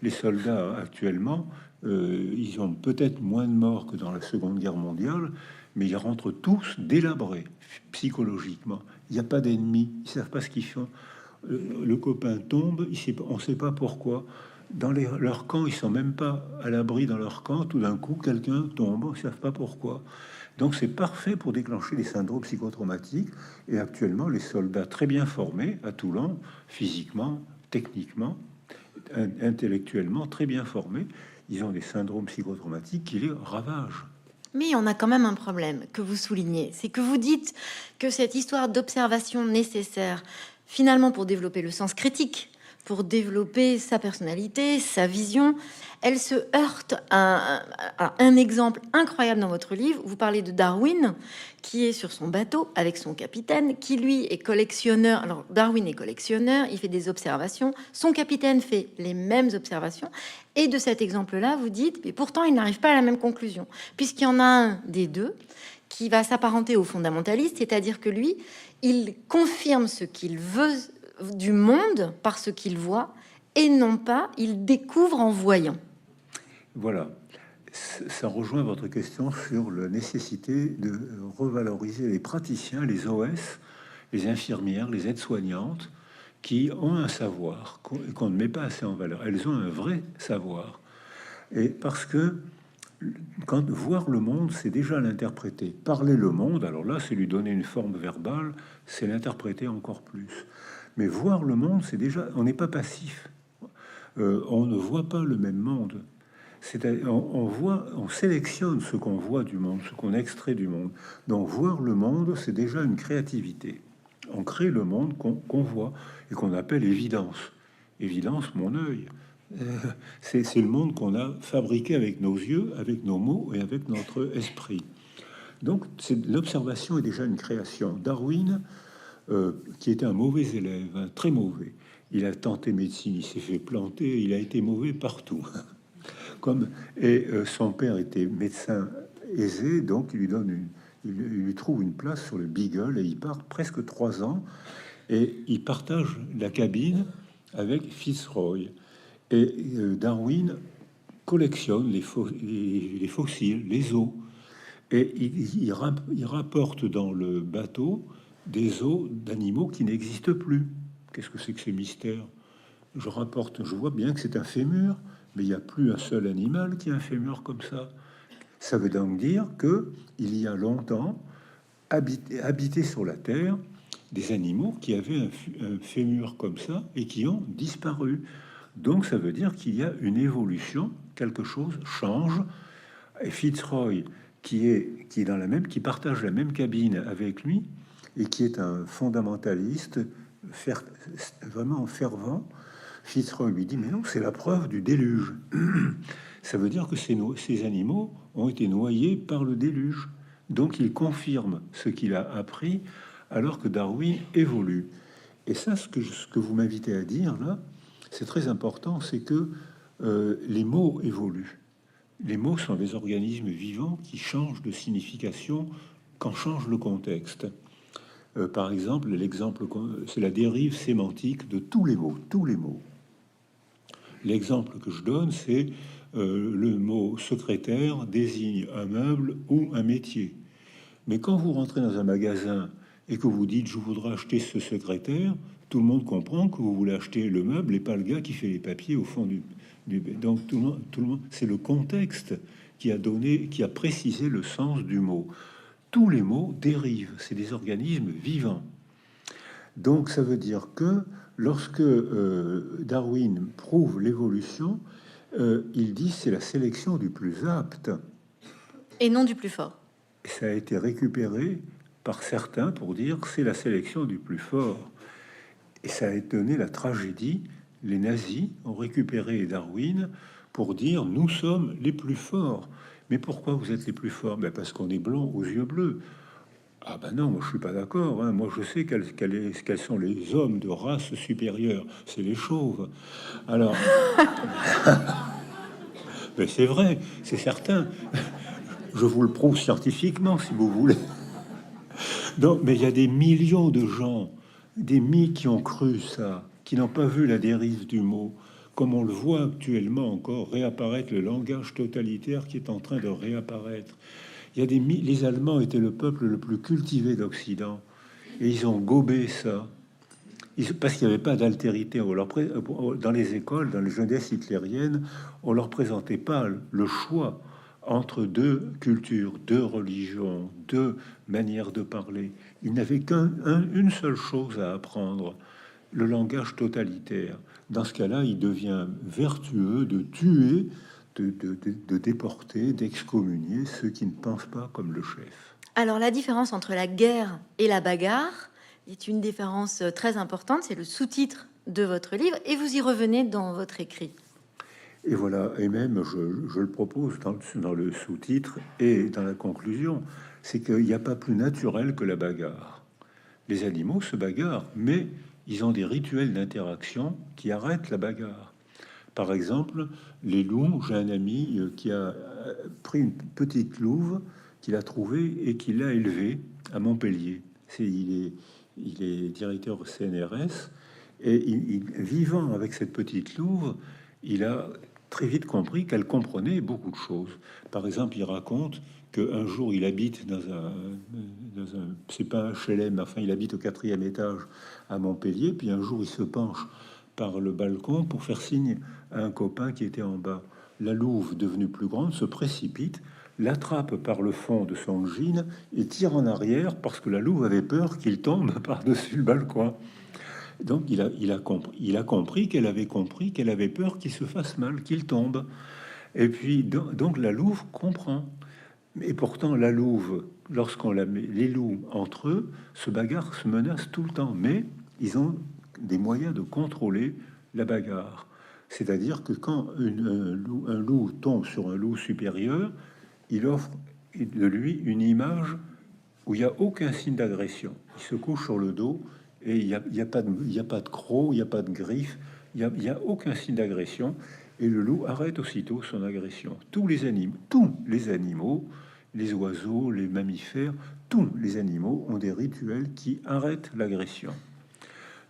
Les soldats actuellement, ils ont peut-être moins de morts que dans la Seconde Guerre mondiale, mais ils rentrent tous délabrés psychologiquement. Il n'y a pas d'ennemis, ils savent pas ce qu'ils font. Le copain tombe, on ne sait pas pourquoi. Dans leur camp, ils sont même pas à l'abri dans leur camp. Tout d'un coup, quelqu'un tombe, ils savent pas pourquoi. Donc c'est parfait pour déclencher les syndromes psychotraumatiques. Et actuellement, les soldats très bien formés à Toulon, physiquement, techniquement, intellectuellement très bien formés, ils ont des syndromes psychotraumatiques qui les ravagent. Mais on a quand même un problème que vous soulignez, c'est que vous dites que cette histoire d'observation nécessaire, finalement pour développer le sens critique, pour développer sa personnalité, sa vision, elle se heurte à un exemple incroyable dans votre livre. Vous parlez de Darwin, qui est sur son bateau avec son capitaine, qui lui est collectionneur. Alors Darwin est collectionneur, il fait des observations, son capitaine fait les mêmes observations, et de cet exemple-là, vous dites, mais pourtant il n'arrive pas à la même conclusion, puisqu'il y en a un des deux qui va s'apparenter au fondamentaliste, c'est-à-dire que lui, il confirme ce qu'il veut du monde par ce qu'il voit, et non pas il découvre en voyant. Voilà, ça rejoint votre question sur la nécessité de revaloriser les praticiens, les OS, les infirmières, les aides-soignantes, qui ont un savoir qu'on ne met pas assez en valeur. Elles ont un vrai savoir. Et parce que quand voir le monde, c'est déjà l'interpréter. Parler le monde, alors là, c'est lui donner une forme verbale, c'est l'interpréter encore plus. Mais voir le monde, c'est déjà, on n'est pas passif. On ne voit pas le même monde. On sélectionne ce qu'on voit du monde, ce qu'on extrait du monde. Donc voir le monde, c'est déjà une créativité. On crée le monde qu'on voit et qu'on appelle évidence. Évidence, mon œil. C'est le monde qu'on a fabriqué avec nos yeux, avec nos mots et avec notre esprit. Donc, l'observation est déjà une création. Darwin, qui était un mauvais élève, un très mauvais, il a tenté médecine, il s'est fait planter, il a été mauvais partout. Son père était médecin aisé, donc il lui trouve une place sur le Beagle et il part presque 3 ans et il partage la cabine avec Fitzroy. Darwin collectionne les fossiles, les os, et il rapporte dans le bateau des os d'animaux qui n'existent plus. Qu'est-ce que c'est que ces mystères? Je vois bien que c'est un fémur, mais il n'y a plus un seul animal qui a un fémur comme ça. Ça veut donc dire que il y a longtemps habité sur la Terre des animaux qui avaient un fémur comme ça et qui ont disparu. Donc ça veut dire qu'il y a une évolution, quelque chose change. Et Fitzroy, qui partage la même cabine avec lui et qui est un fondamentaliste vraiment fervent, Fitzroy lui dit: mais non, c'est la preuve du déluge. Ça veut dire que ces animaux ont été noyés par le déluge. Donc il confirme ce qu'il a appris alors que Darwin évolue. Et ça, ce que vous m'invitez à dire là, c'est très important, c'est que les mots évoluent. Les mots sont des organismes vivants qui changent de signification quand change le contexte. Par exemple, c'est la dérive sémantique de tous les mots, tous les mots. L'exemple que je donne, c'est le mot secrétaire désigne un meuble ou un métier. Mais quand vous rentrez dans un magasin et que vous dites: je voudrais acheter ce secrétaire, tout le monde comprend que vous voulez acheter le meuble et pas le gars qui fait les papiers au fond du... Donc tout le monde, c'est le contexte qui a précisé le sens du mot. Tous les mots dérivent, c'est des organismes vivants. Donc ça veut dire que lorsque Darwin prouve l'évolution, il dit c'est la sélection du plus apte. Et non du plus fort. Ça a été récupéré par certains pour dire que c'est la sélection du plus fort. Et ça a étonné la tragédie. Les nazis ont récupéré Darwin pour dire: nous sommes les plus forts. Mais pourquoi vous êtes les plus forts? Ben parce qu'on est blond aux yeux bleus. Ah ben non, moi je suis pas d'accord. Hein. Moi je sais quels sont les hommes de race supérieure. C'est les chauves. Alors, ben c'est vrai, c'est certain. Je vous le prouve scientifiquement si vous voulez. Non, mais il y a des millions de gens, des milliers qui ont cru ça, qui n'ont pas vu la dérive du mot, comme on le voit actuellement encore réapparaître le langage totalitaire qui est en train de réapparaître. Il y a les Allemands étaient le peuple le plus cultivé d'Occident et ils ont gobé ça. Parce qu'il n'y avait pas d'altérité. Dans les écoles, dans les jeunesses hitlériennes, on leur présentait pas le choix entre deux cultures, deux religions, deux manières de parler. Ils n'avaient qu'une seule chose à apprendre: le langage totalitaire. Dans ce cas-là, il devient vertueux de tuer, de déporter, d'excommunier ceux qui ne pensent pas comme le chef. Alors la différence entre la guerre et la bagarre est une différence très importante. C'est le sous-titre de votre livre et vous y revenez dans votre écrit. Et voilà, et même je le propose dans le sous-titre et dans la conclusion, c'est qu'il n'y a pas plus naturel que la bagarre. Les animaux se bagarrent, mais ils ont des rituels d'interaction qui arrêtent la bagarre. Par exemple, les loups, j'ai un ami qui a pris une petite louve qu'il a trouvée et qui l'a élevée à Montpellier. Il est directeur au CNRS et vivant avec cette petite louve, il a très vite compris qu'elle comprenait beaucoup de choses. Par exemple, il raconte qu'un jour, il habite c'est pas un HLM, mais enfin, il habite au 4e étage à Montpellier, puis un jour, il se penche par le balcon pour faire signe à un copain qui était en bas. La louve, devenue plus grande, se précipite, l'attrape par le fond de son jean et tire en arrière parce que la louve avait peur qu'il tombe par-dessus le balcon. Donc il a compris qu'elle avait peur qu'il se fasse mal, qu'il tombe. Et puis donc la louve comprend. Et pourtant la louve, lorsqu'on la met, les loups entre eux se bagarrent, se menacent tout le temps, mais ils ont des moyens de contrôler la bagarre. C'est-à-dire que quand un loup tombe sur un loup supérieur, il offre de lui une image où il n'y a aucun signe d'agression. Il se couche sur le dos et il y a pas de croc, il n'y a pas de griffes, il y a aucun signe d'agression. Et le loup arrête aussitôt son agression. Tous les animaux, les oiseaux, les mammifères, tous les animaux ont des rituels qui arrêtent l'agression.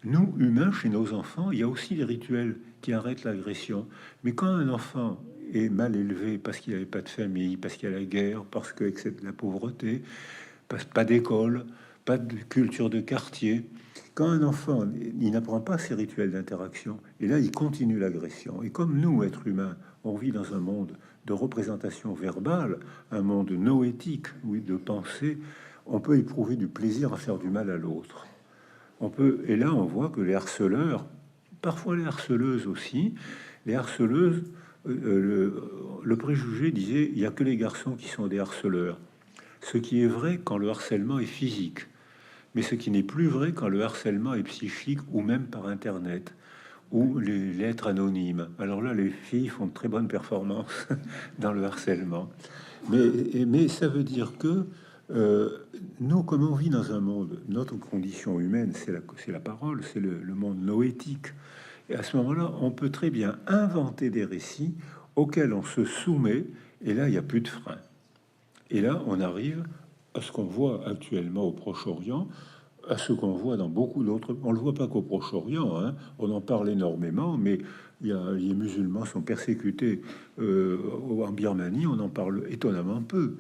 Nous, humains, chez nos enfants, il y a aussi des rituels qui arrêtent l'agression. Mais quand un enfant est mal élevé parce qu'il n'avait pas de famille, parce qu'il y a la guerre, parce que c'est la pauvreté, pas d'école, pas de culture de quartier. Quand un enfant, il n'apprend pas ces rituels d'interaction, et là, il continue l'agression. Et comme nous, êtres humains, on vit dans un monde de représentation verbale, un monde noétique, oui, de pensée, on peut éprouver du plaisir à faire du mal à l'autre. Et là, on voit que les harceleurs, parfois les harceleuses aussi, les harceleuses, le préjugé disait, il n'y a que les garçons qui sont des harceleurs. Ce qui est vrai quand le harcèlement est physique, mais ce qui n'est plus vrai quand le harcèlement est psychique ou même par Internet ou les lettres anonymes. Alors là, les filles font de très bonnes performances dans le harcèlement. Mais ça veut dire que nous, comme on vit dans un monde, notre condition humaine, c'est la parole, c'est le monde noétique. Et à ce moment-là, on peut très bien inventer des récits auxquels on se soumet, et là, il n'y a plus de frein. Et là, on arrive à ce qu'on voit actuellement au Proche-Orient, à ce qu'on voit dans beaucoup d'autres... On le voit pas qu'au Proche-Orient, hein, on en parle énormément, mais les musulmans sont persécutés en Birmanie, on en parle étonnamment peu.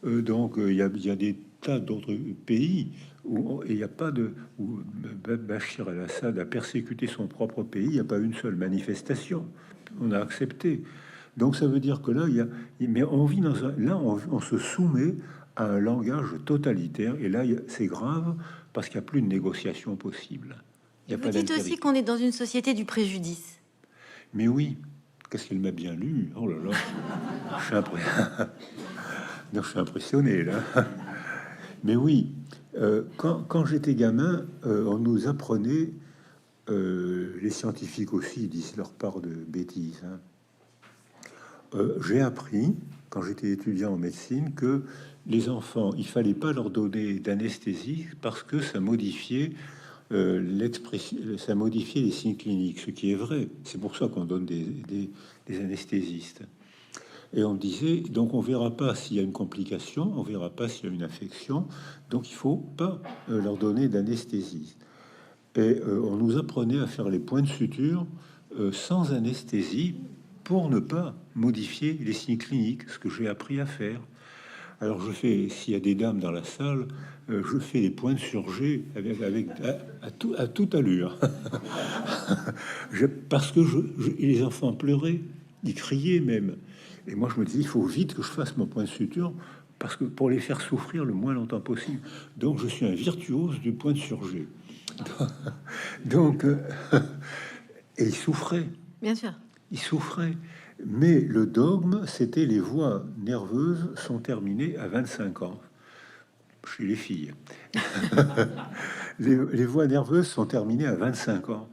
Donc, il y a des tas d'autres pays où il n'y a pas de... où Bachir el-Assad a persécuté son propre pays, il n'y a pas une seule manifestation. On a accepté. Donc ça veut dire que là, mais on vit dans on se soumet à un langage totalitaire. Et là, c'est grave parce qu'il n'y a plus de négociation possible. Il y a Vous pas dites d'altérité. aussi qu'on est dans une société du préjudice. Mais oui, qu'est-ce qu'elle m'a bien lu. Oh là là, je suis non, je suis impressionné là. Mais oui, quand j'étais gamin, on nous apprenait, les scientifiques aussi disent leur part de bêtises, hein. J'ai appris, quand j'étais étudiant en médecine, que les enfants, il fallait pas leur donner d'anesthésie parce que ça modifiait l'expression, ça modifiait les signes cliniques, ce qui est vrai. C'est pour ça qu'on donne des anesthésistes. Et on disait, donc on verra pas s'il y a une complication, on verra pas s'il y a une infection, donc il faut pas leur donner d'anesthésie. Et on nous apprenait à faire les points de suture sans anesthésie pour ne pas modifier les signes cliniques, ce que j'ai appris à faire. Alors je fais, s'il y a des dames dans la salle, je fais des points de surgé à toute allure. Parce que les enfants pleuraient, ils criaient même. Et moi je me dis, il faut vite que je fasse mon point de suture, parce que pour les faire souffrir le moins longtemps possible. Donc je suis un virtuose du point de surgé. Donc, et il souffrait. Bien sûr. Il souffrait. Mais le dogme, c'était les voies nerveuses sont terminées à 25 ans. Chez les filles. les voies nerveuses sont terminées à 25 ans.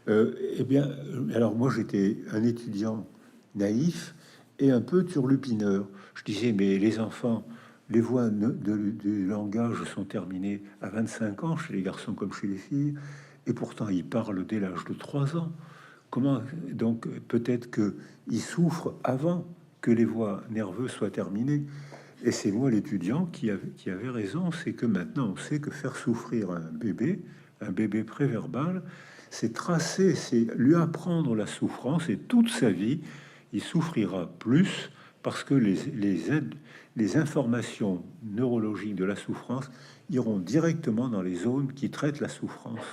Eh bien, alors moi, j'étais un étudiant naïf et un peu turlupineur. Je disais, mais les enfants, les voies du langage sont terminées à 25 ans, chez les garçons comme chez les filles, et pourtant, ils parlent dès l'âge de 3 ans. Comment donc peut-être que ils souffrent avant que les voies nerveuses soient terminées. Et c'est moi l'étudiant qui avait raison, c'est que maintenant on sait que faire souffrir un bébé préverbal, c'est tracer, c'est lui apprendre la souffrance, et toute sa vie il souffrira plus parce que les informations neurologiques de la souffrance iront directement dans les zones qui traitent la souffrance.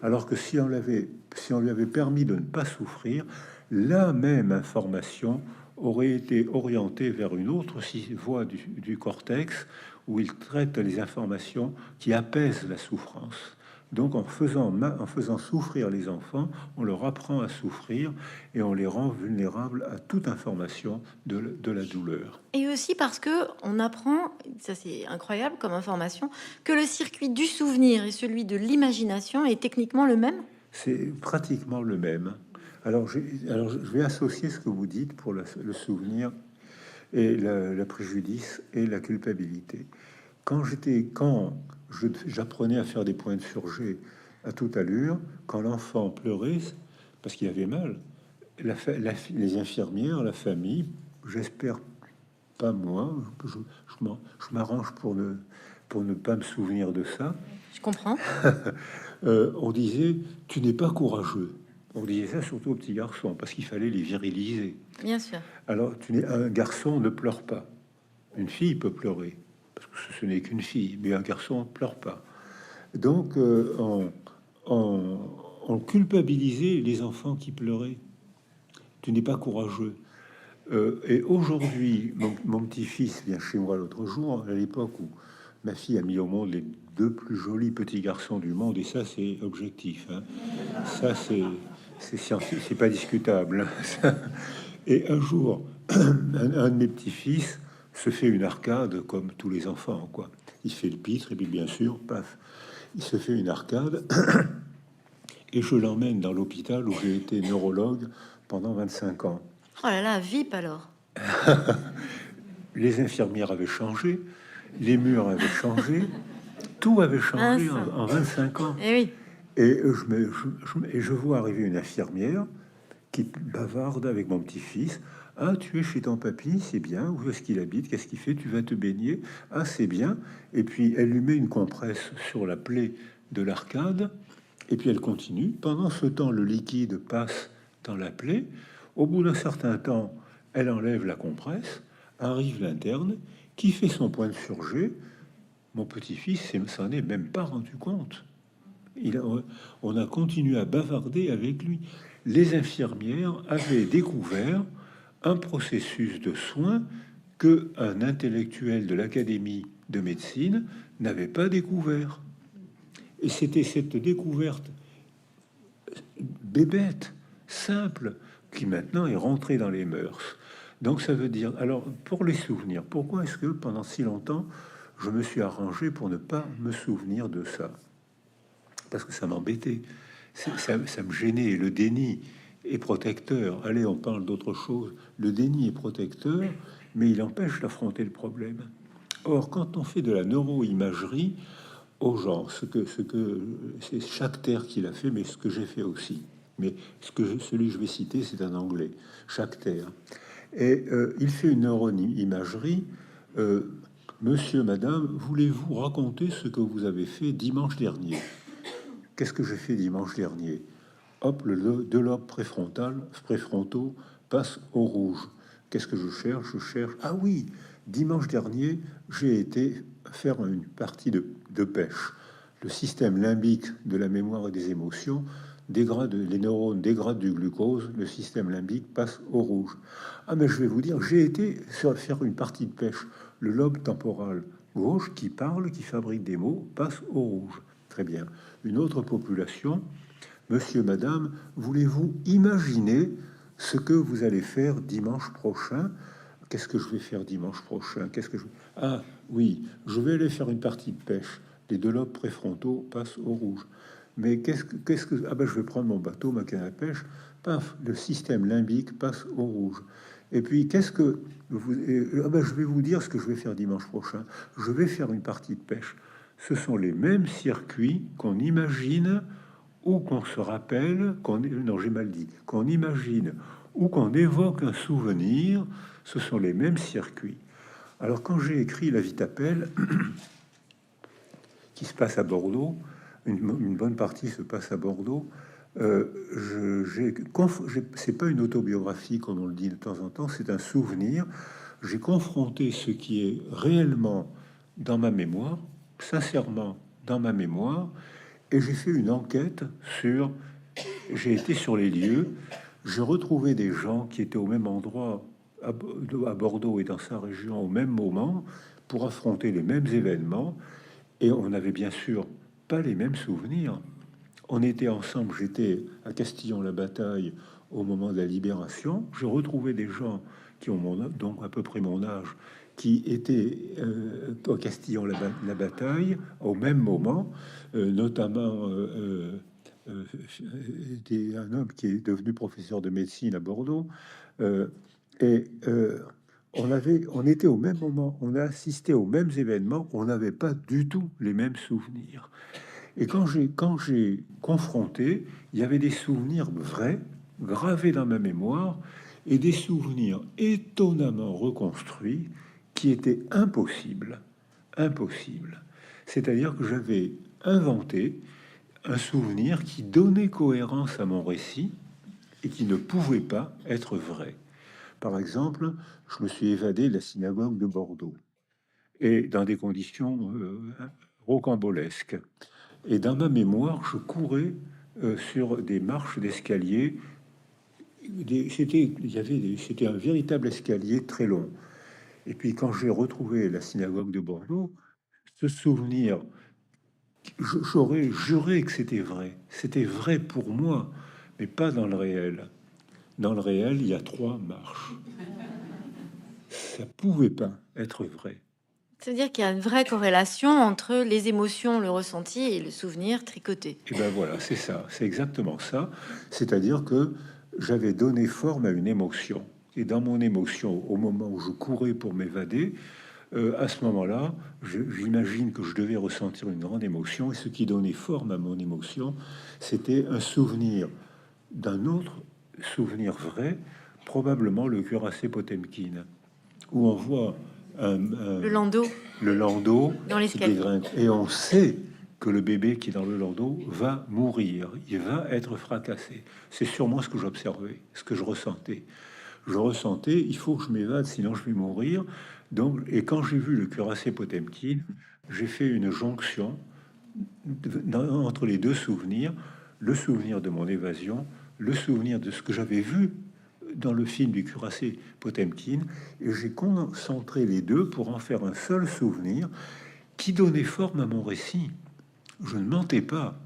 Alors que si on lui avait permis de ne pas souffrir, la même information aurait été orientée vers une autre voie du cortex où il traite les informations qui apaisent la souffrance. Donc en faisant souffrir les enfants, on leur apprend à souffrir et on les rend vulnérables à toute information de la douleur. Et aussi parce que on apprend, ça c'est incroyable comme information, que le circuit du souvenir et celui de l'imagination est techniquement le même. C'est pratiquement le même. Alors, je vais associer ce que vous dites pour le souvenir et le préjudice et la culpabilité. J'apprenais à faire des points de surjet à toute allure, quand l'enfant pleurait parce qu'il avait mal, les infirmières, la famille, j'espère pas moi, je m'arrange pour ne pas me souvenir de ça. Je comprends. On disait, tu n'es pas courageux. On disait ça surtout aux petits garçons, parce qu'il fallait les viriliser. Bien sûr. Alors, un garçon ne pleure pas. Une fille peut pleurer, parce que ce n'est qu'une fille, mais un garçon ne pleure pas. Donc, on culpabilisait les enfants qui pleuraient. Tu n'es pas courageux. Et aujourd'hui, mon petit-fils vient chez moi l'autre jour, à l'époque où ma fille a mis au monde les deux plus jolis petits garçons du monde, et ça, c'est objectif. Hein. Ça, c'est scientifique, c'est pas discutable. Hein. Et un jour, un de mes petits-fils se fait une arcade comme tous les enfants, quoi. Il fait le pitre, et puis bien sûr, paf, il se fait une arcade. Et je l'emmène dans l'hôpital où j'ai été neurologue pendant 25 ans. Oh là là, VIP alors. Les infirmières avaient changé, les murs avaient changé, tout avait changé en 25 ans. Eh oui. Et je vois arriver une infirmière qui bavarde avec mon petit-fils. Ah, tu es chez ton papy, c'est bien. Où est-ce qu'il habite? Qu'est-ce qu'il fait? Tu vas te baigner? Ah, c'est bien. Et puis elle lui met une compresse sur la plaie de l'arcade. Et puis elle continue. Pendant ce temps, le liquide passe dans la plaie. Au bout d'un certain temps, elle enlève la compresse. Arrive l'interne qui fait son point de surjet. Mon petit-fils s'en est même pas rendu compte. On a continué à bavarder avec lui. Les infirmières avaient découvert un processus de soins que un intellectuel de l'Académie de médecine n'avait pas découvert. Et c'était cette découverte bébête, simple, qui maintenant est rentrée dans les mœurs. Donc ça veut dire, alors pour les souvenirs, pourquoi est-ce que pendant si longtemps, je me suis arrangé pour ne pas me souvenir de ça? Parce que ça m'embêtait, ça me gênait. Le déni est protecteur. Allez, on parle d'autre chose. Le déni est protecteur, mais il empêche d'affronter le problème. Or, quand on fait de la neuroimagerie aux gens, c'est Schachter qui l'a fait, mais ce que j'ai fait aussi. Mais celui que je vais citer, c'est un anglais, Schachter. Et il fait une neuroimagerie. Monsieur, madame, voulez-vous raconter ce que vous avez fait dimanche dernier? Qu'est-ce que j'ai fait dimanche dernier? Hop, deux lobes préfrontaux passent au rouge. Qu'est-ce que je cherche? Je cherche. Ah oui, dimanche dernier, j'ai été faire une partie de pêche. Le système limbique de la mémoire et des émotions dégrade, les neurones dégradent du glucose, le système limbique passe au rouge. Ah, mais je vais vous dire, j'ai été faire une partie de pêche. Le lobe temporal gauche qui parle, qui fabrique des mots, passe au rouge. Très bien. Une autre population, monsieur, madame, voulez-vous imaginer ce que vous allez faire dimanche prochain? Qu'est-ce que je vais faire dimanche prochain? Ah oui, je vais aller faire une partie de pêche. Les deux lobes préfrontaux passent au rouge. Mais ah ben je vais prendre mon bateau, ma canne à pêche. Paf, le système limbique passe au rouge. Et puis ah ben je vais vous dire ce que je vais faire dimanche prochain. Je vais faire une partie de pêche. Ce sont les mêmes circuits qu'on imagine ou qu'on se rappelle, non, j'ai mal dit, qu'on imagine ou qu'on évoque un souvenir. Ce sont les mêmes circuits. Alors quand j'ai écrit La vie t'appelle, qui se passe à Bordeaux, une bonne partie se passe à Bordeaux, c'est pas une autobiographie comme on le dit de temps en temps, c'est un souvenir. J'ai confronté ce qui est réellement dans ma mémoire, sincèrement dans ma mémoire, et j'ai fait une enquête sur... J'ai été sur les lieux, j'ai retrouvé des gens qui étaient au même endroit à Bordeaux et dans sa région au même moment pour affronter les mêmes événements, et on n'avait bien sûr pas les mêmes souvenirs. On était ensemble, j'étais à Castillon-la-Bataille au moment de la libération. J'ai retrouvé des gens qui ont donc à peu près mon âge, qui étaient au Castillon-la-Bataille au même moment, notamment euh, était un homme qui est devenu professeur de médecine à Bordeaux. Euh, et on était au même moment, on a assisté aux mêmes événements, on n'avait pas du tout les mêmes souvenirs. Et quand j'ai confronté, il y avait des souvenirs vrais, gravés dans ma mémoire, et des souvenirs étonnamment reconstruits qui étaient impossibles. Impossibles. C'est-à-dire que j'avais inventé un souvenir qui donnait cohérence à mon récit et qui ne pouvait pas être vrai. Par exemple, je me suis évadé de la synagogue de Bordeaux et dans des conditions rocambolesques. Et dans ma mémoire, je courais sur des marches d'escalier. C'était un véritable escalier très long. Et puis quand j'ai retrouvé la synagogue de Bordeaux, ce souvenir, j'aurais juré que c'était vrai. C'était vrai pour moi, mais pas dans le réel. Dans le réel, il y a 3 marches. Ça pouvait pas être vrai. C'est-à-dire qu'il y a une vraie corrélation entre les émotions, le ressenti et le souvenir tricoté. Et ben voilà, c'est ça, c'est exactement ça. C'est-à-dire que j'avais donné forme à une émotion. Et dans mon émotion, au moment où je courais pour m'évader, à ce moment-là, j'imagine que je devais ressentir une grande émotion. Et ce qui donnait forme à mon émotion, c'était un souvenir d'un autre souvenir vrai, probablement le cuirassé Potemkin, où on voit Le landau le landau dans qui l'escalier. dégringue. Et on sait que le bébé qui est dans le landau va mourir, il va être fracassé. C'est sûrement ce que j'observais, ce que je ressentais. Je ressentais, il faut que je m'évade, sinon je vais mourir. Donc, et quand j'ai vu le cuirassé Potemkin, j'ai fait une jonction entre les deux souvenirs, le souvenir de mon évasion, le souvenir de ce que j'avais vu dans le film du cuirassé Potemkin, et j'ai concentré les deux pour en faire un seul souvenir qui donnait forme à mon récit. Je ne mentais pas,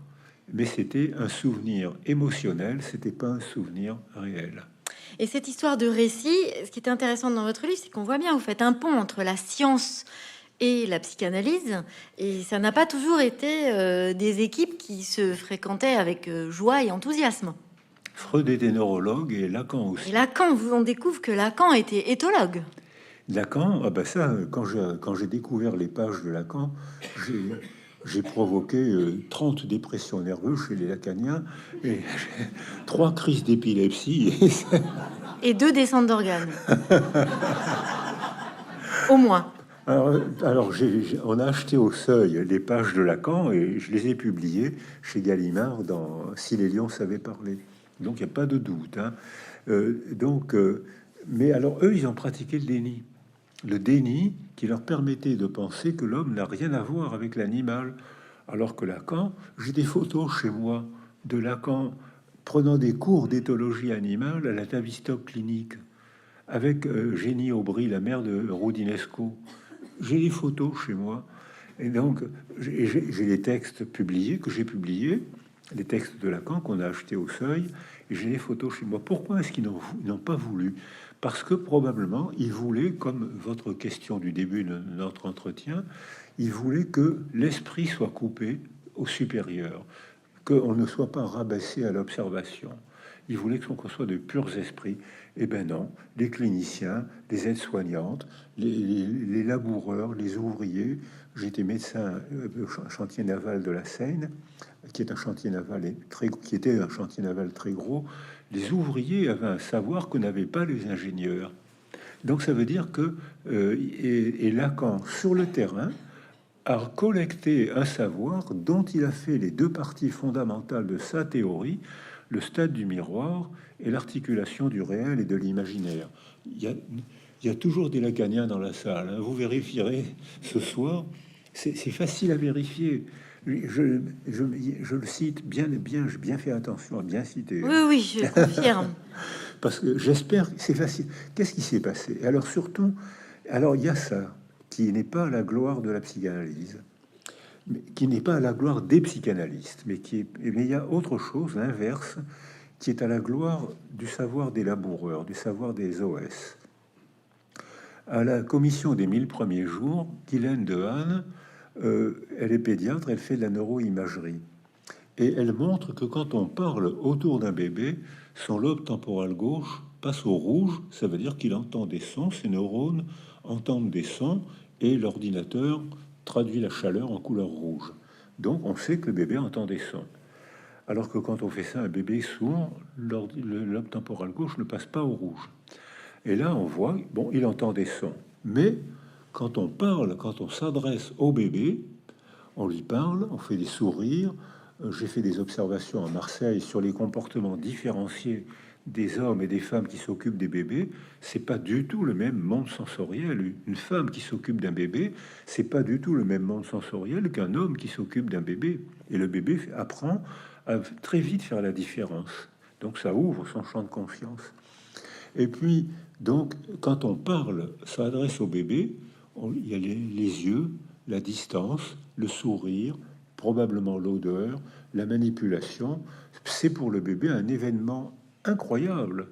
mais c'était un souvenir émotionnel, c'était pas un souvenir réel. Et cette histoire de récit, ce qui est intéressant dans votre livre, c'est qu'on voit bien, vous faites un pont entre la science et la psychanalyse, et ça n'a pas toujours été des équipes qui se fréquentaient avec joie et enthousiasme. Freud était neurologue et Lacan Et aussi. Lacan, on découvre que Lacan était éthologue. Lacan, ah ben ça, quand j'ai découvert les pages de Lacan, j'ai provoqué 30 dépressions nerveuses chez les lacaniens et 3 crises d'épilepsie. Et 2 descentes d'organes. Au moins. Alors, on a acheté au Seuil les pages de Lacan et je les ai publiées chez Gallimard dans Si les lions savaient parler. Donc, il n'y a pas de doute, hein. Mais alors, eux, ils ont pratiqué le déni. Le déni qui leur permettait de penser que l'homme n'a rien à voir avec l'animal. Alors que Lacan, j'ai des photos chez moi de Lacan prenant des cours d'éthologie animale à la Tavistock Clinique avec Génie Aubry, la mère de Roudinesco. J'ai les photos chez moi. Et donc, j'ai les textes publiés, que j'ai publiés, les textes de Lacan qu'on a achetés au Seuil, et j'ai les photos chez moi. Pourquoi est-ce qu'ils n'ont pas voulu? Parce que probablement, ils voulaient, comme votre question du début de notre entretien, ils voulaient que l'esprit soit coupé au supérieur, qu'on ne soit pas rabaissé à l'observation. Ils voulaient qu'on soit de purs esprits. Eh ben non, les cliniciens, les aides-soignantes, les laboureurs, les ouvriers. J'étais médecin chantier naval de la Seine, qui est un chantier naval qui était un chantier naval très gros. Les ouvriers avaient un savoir que n'avaient pas les ingénieurs. Donc ça veut dire que et Lacan sur le terrain a collecté un savoir dont il a fait les 2 parties fondamentales de sa théorie, le stade du miroir et l'articulation du réel et de l'imaginaire. Il y a toujours des lacaniens dans la salle, hein. Vous vérifierez ce soir. C'est facile à vérifier. Je le cite bien, j'ai bien fait attention à bien citer, Oui, hein. oui, je confirme. Parce que j'espère que c'est facile. Qu'est-ce qui s'est passé? Alors surtout, alors il y a ça qui n'est pas la gloire de la psychanalyse, qui n'est pas à la gloire des psychanalystes, mais il y a autre chose, l'inverse, qui est à la gloire du savoir des laboureurs, du savoir des OS. À la commission des 1000 premiers jours, Guylaine Dehaene, elle est pédiatre, elle fait de la neuroimagerie. Et elle montre que quand on parle autour d'un bébé, son lobe temporal gauche passe au rouge. Ça veut dire qu'il entend des sons, ses neurones entendent des sons, et l'ordinateur traduit la chaleur en couleur rouge. Donc on sait que le bébé entend des sons. Alors que quand on fait ça à un bébé sourd, le lobe temporal gauche ne passe pas au rouge. Et là, on voit, bon, il entend des sons. Mais quand on parle, quand on s'adresse au bébé, on lui parle, on fait des sourires. J'ai fait des observations à Marseille sur les comportements différenciés des hommes et des femmes qui s'occupent des bébés. C'est pas du tout le même monde sensoriel. Une femme qui s'occupe d'un bébé, c'est pas du tout le même monde sensoriel qu'un homme qui s'occupe d'un bébé. Et le bébé apprend à très vite faire la différence. Donc ça ouvre son champ de confiance. Et puis, donc, quand on parle, ça adresse au bébé, il y a les yeux, la distance, le sourire, probablement l'odeur, la manipulation. C'est pour le bébé un événement incroyable.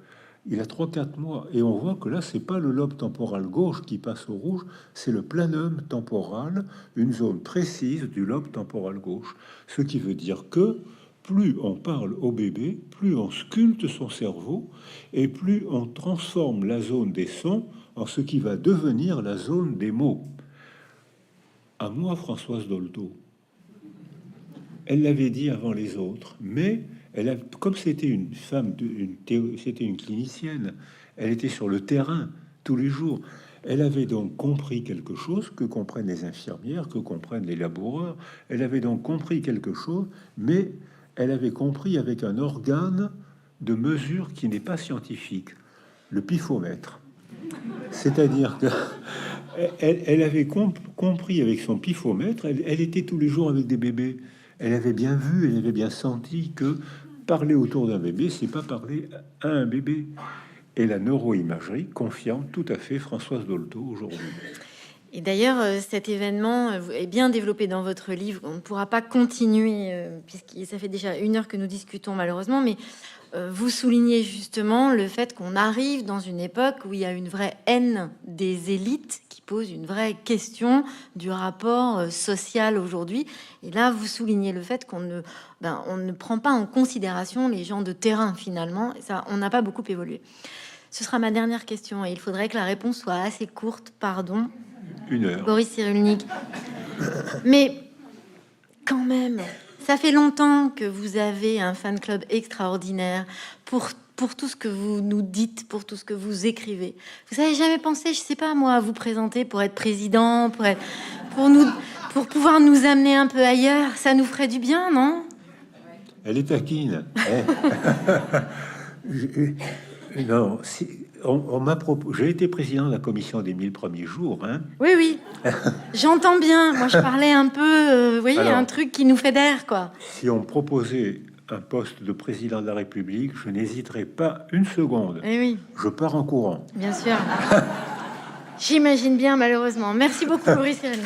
Il a 3-4 mois et on voit que là, c'est pas le lobe temporal gauche qui passe au rouge, c'est le planum temporal, une zone précise du lobe temporal gauche. Ce qui veut dire que plus on parle au bébé, plus on sculpte son cerveau et plus on transforme la zone des sons en ce qui va devenir la zone des mots. À moi, Françoise Dolto, elle l'avait dit avant les autres, mais comme c'était une femme, c'était une clinicienne, elle était sur le terrain tous les jours. Elle avait donc compris quelque chose que comprennent les infirmières, que comprennent les laboureurs. Elle avait donc compris quelque chose, mais elle avait compris avec un organe de mesure qui n'est pas scientifique, le pifomètre. C'est-à-dire que elle avait compris avec son pifomètre, elle était tous les jours avec des bébés. Elle avait bien vu, elle avait bien senti que parler autour d'un bébé, c'est pas parler à un bébé. Et la neuroimagerie confirme tout à fait Françoise Dolto aujourd'hui. Et d'ailleurs, cet événement est bien développé dans votre livre. On ne pourra pas continuer, puisque ça fait déjà 1 heure que nous discutons malheureusement, mais vous soulignez justement le fait qu'on arrive dans une époque où il y a une vraie haine des élites qui pose une vraie question du rapport social aujourd'hui. Et là, vous soulignez le fait qu'on ne prend pas en considération les gens de terrain finalement. Et ça, on n'a pas beaucoup évolué. Ce sera ma dernière question et il faudrait que la réponse soit assez courte, pardon. 1 heure. Boris Cyrulnik. Mais quand même, ça fait longtemps que vous avez un fan club extraordinaire pour tout ce que vous nous dites, pour tout ce que vous écrivez. Vous avez jamais pensé, je sais pas moi, à vous présenter pour être président, pour pouvoir nous amener un peu ailleurs? Ça nous ferait du bien, non? Elle est taquine. Non, on m'a proposé. J'ai été président de la commission des 1000 premiers jours. Hein. Oui, j'entends bien. Moi, je parlais un peu, vous voyez, Alors, un truc qui nous fédère, quoi. Si on me proposait un poste de président de la République, je n'hésiterais pas une seconde. Eh oui, Je pars en courant. bien sûr. J'imagine bien, malheureusement. Merci beaucoup, Boris Cyrulnik.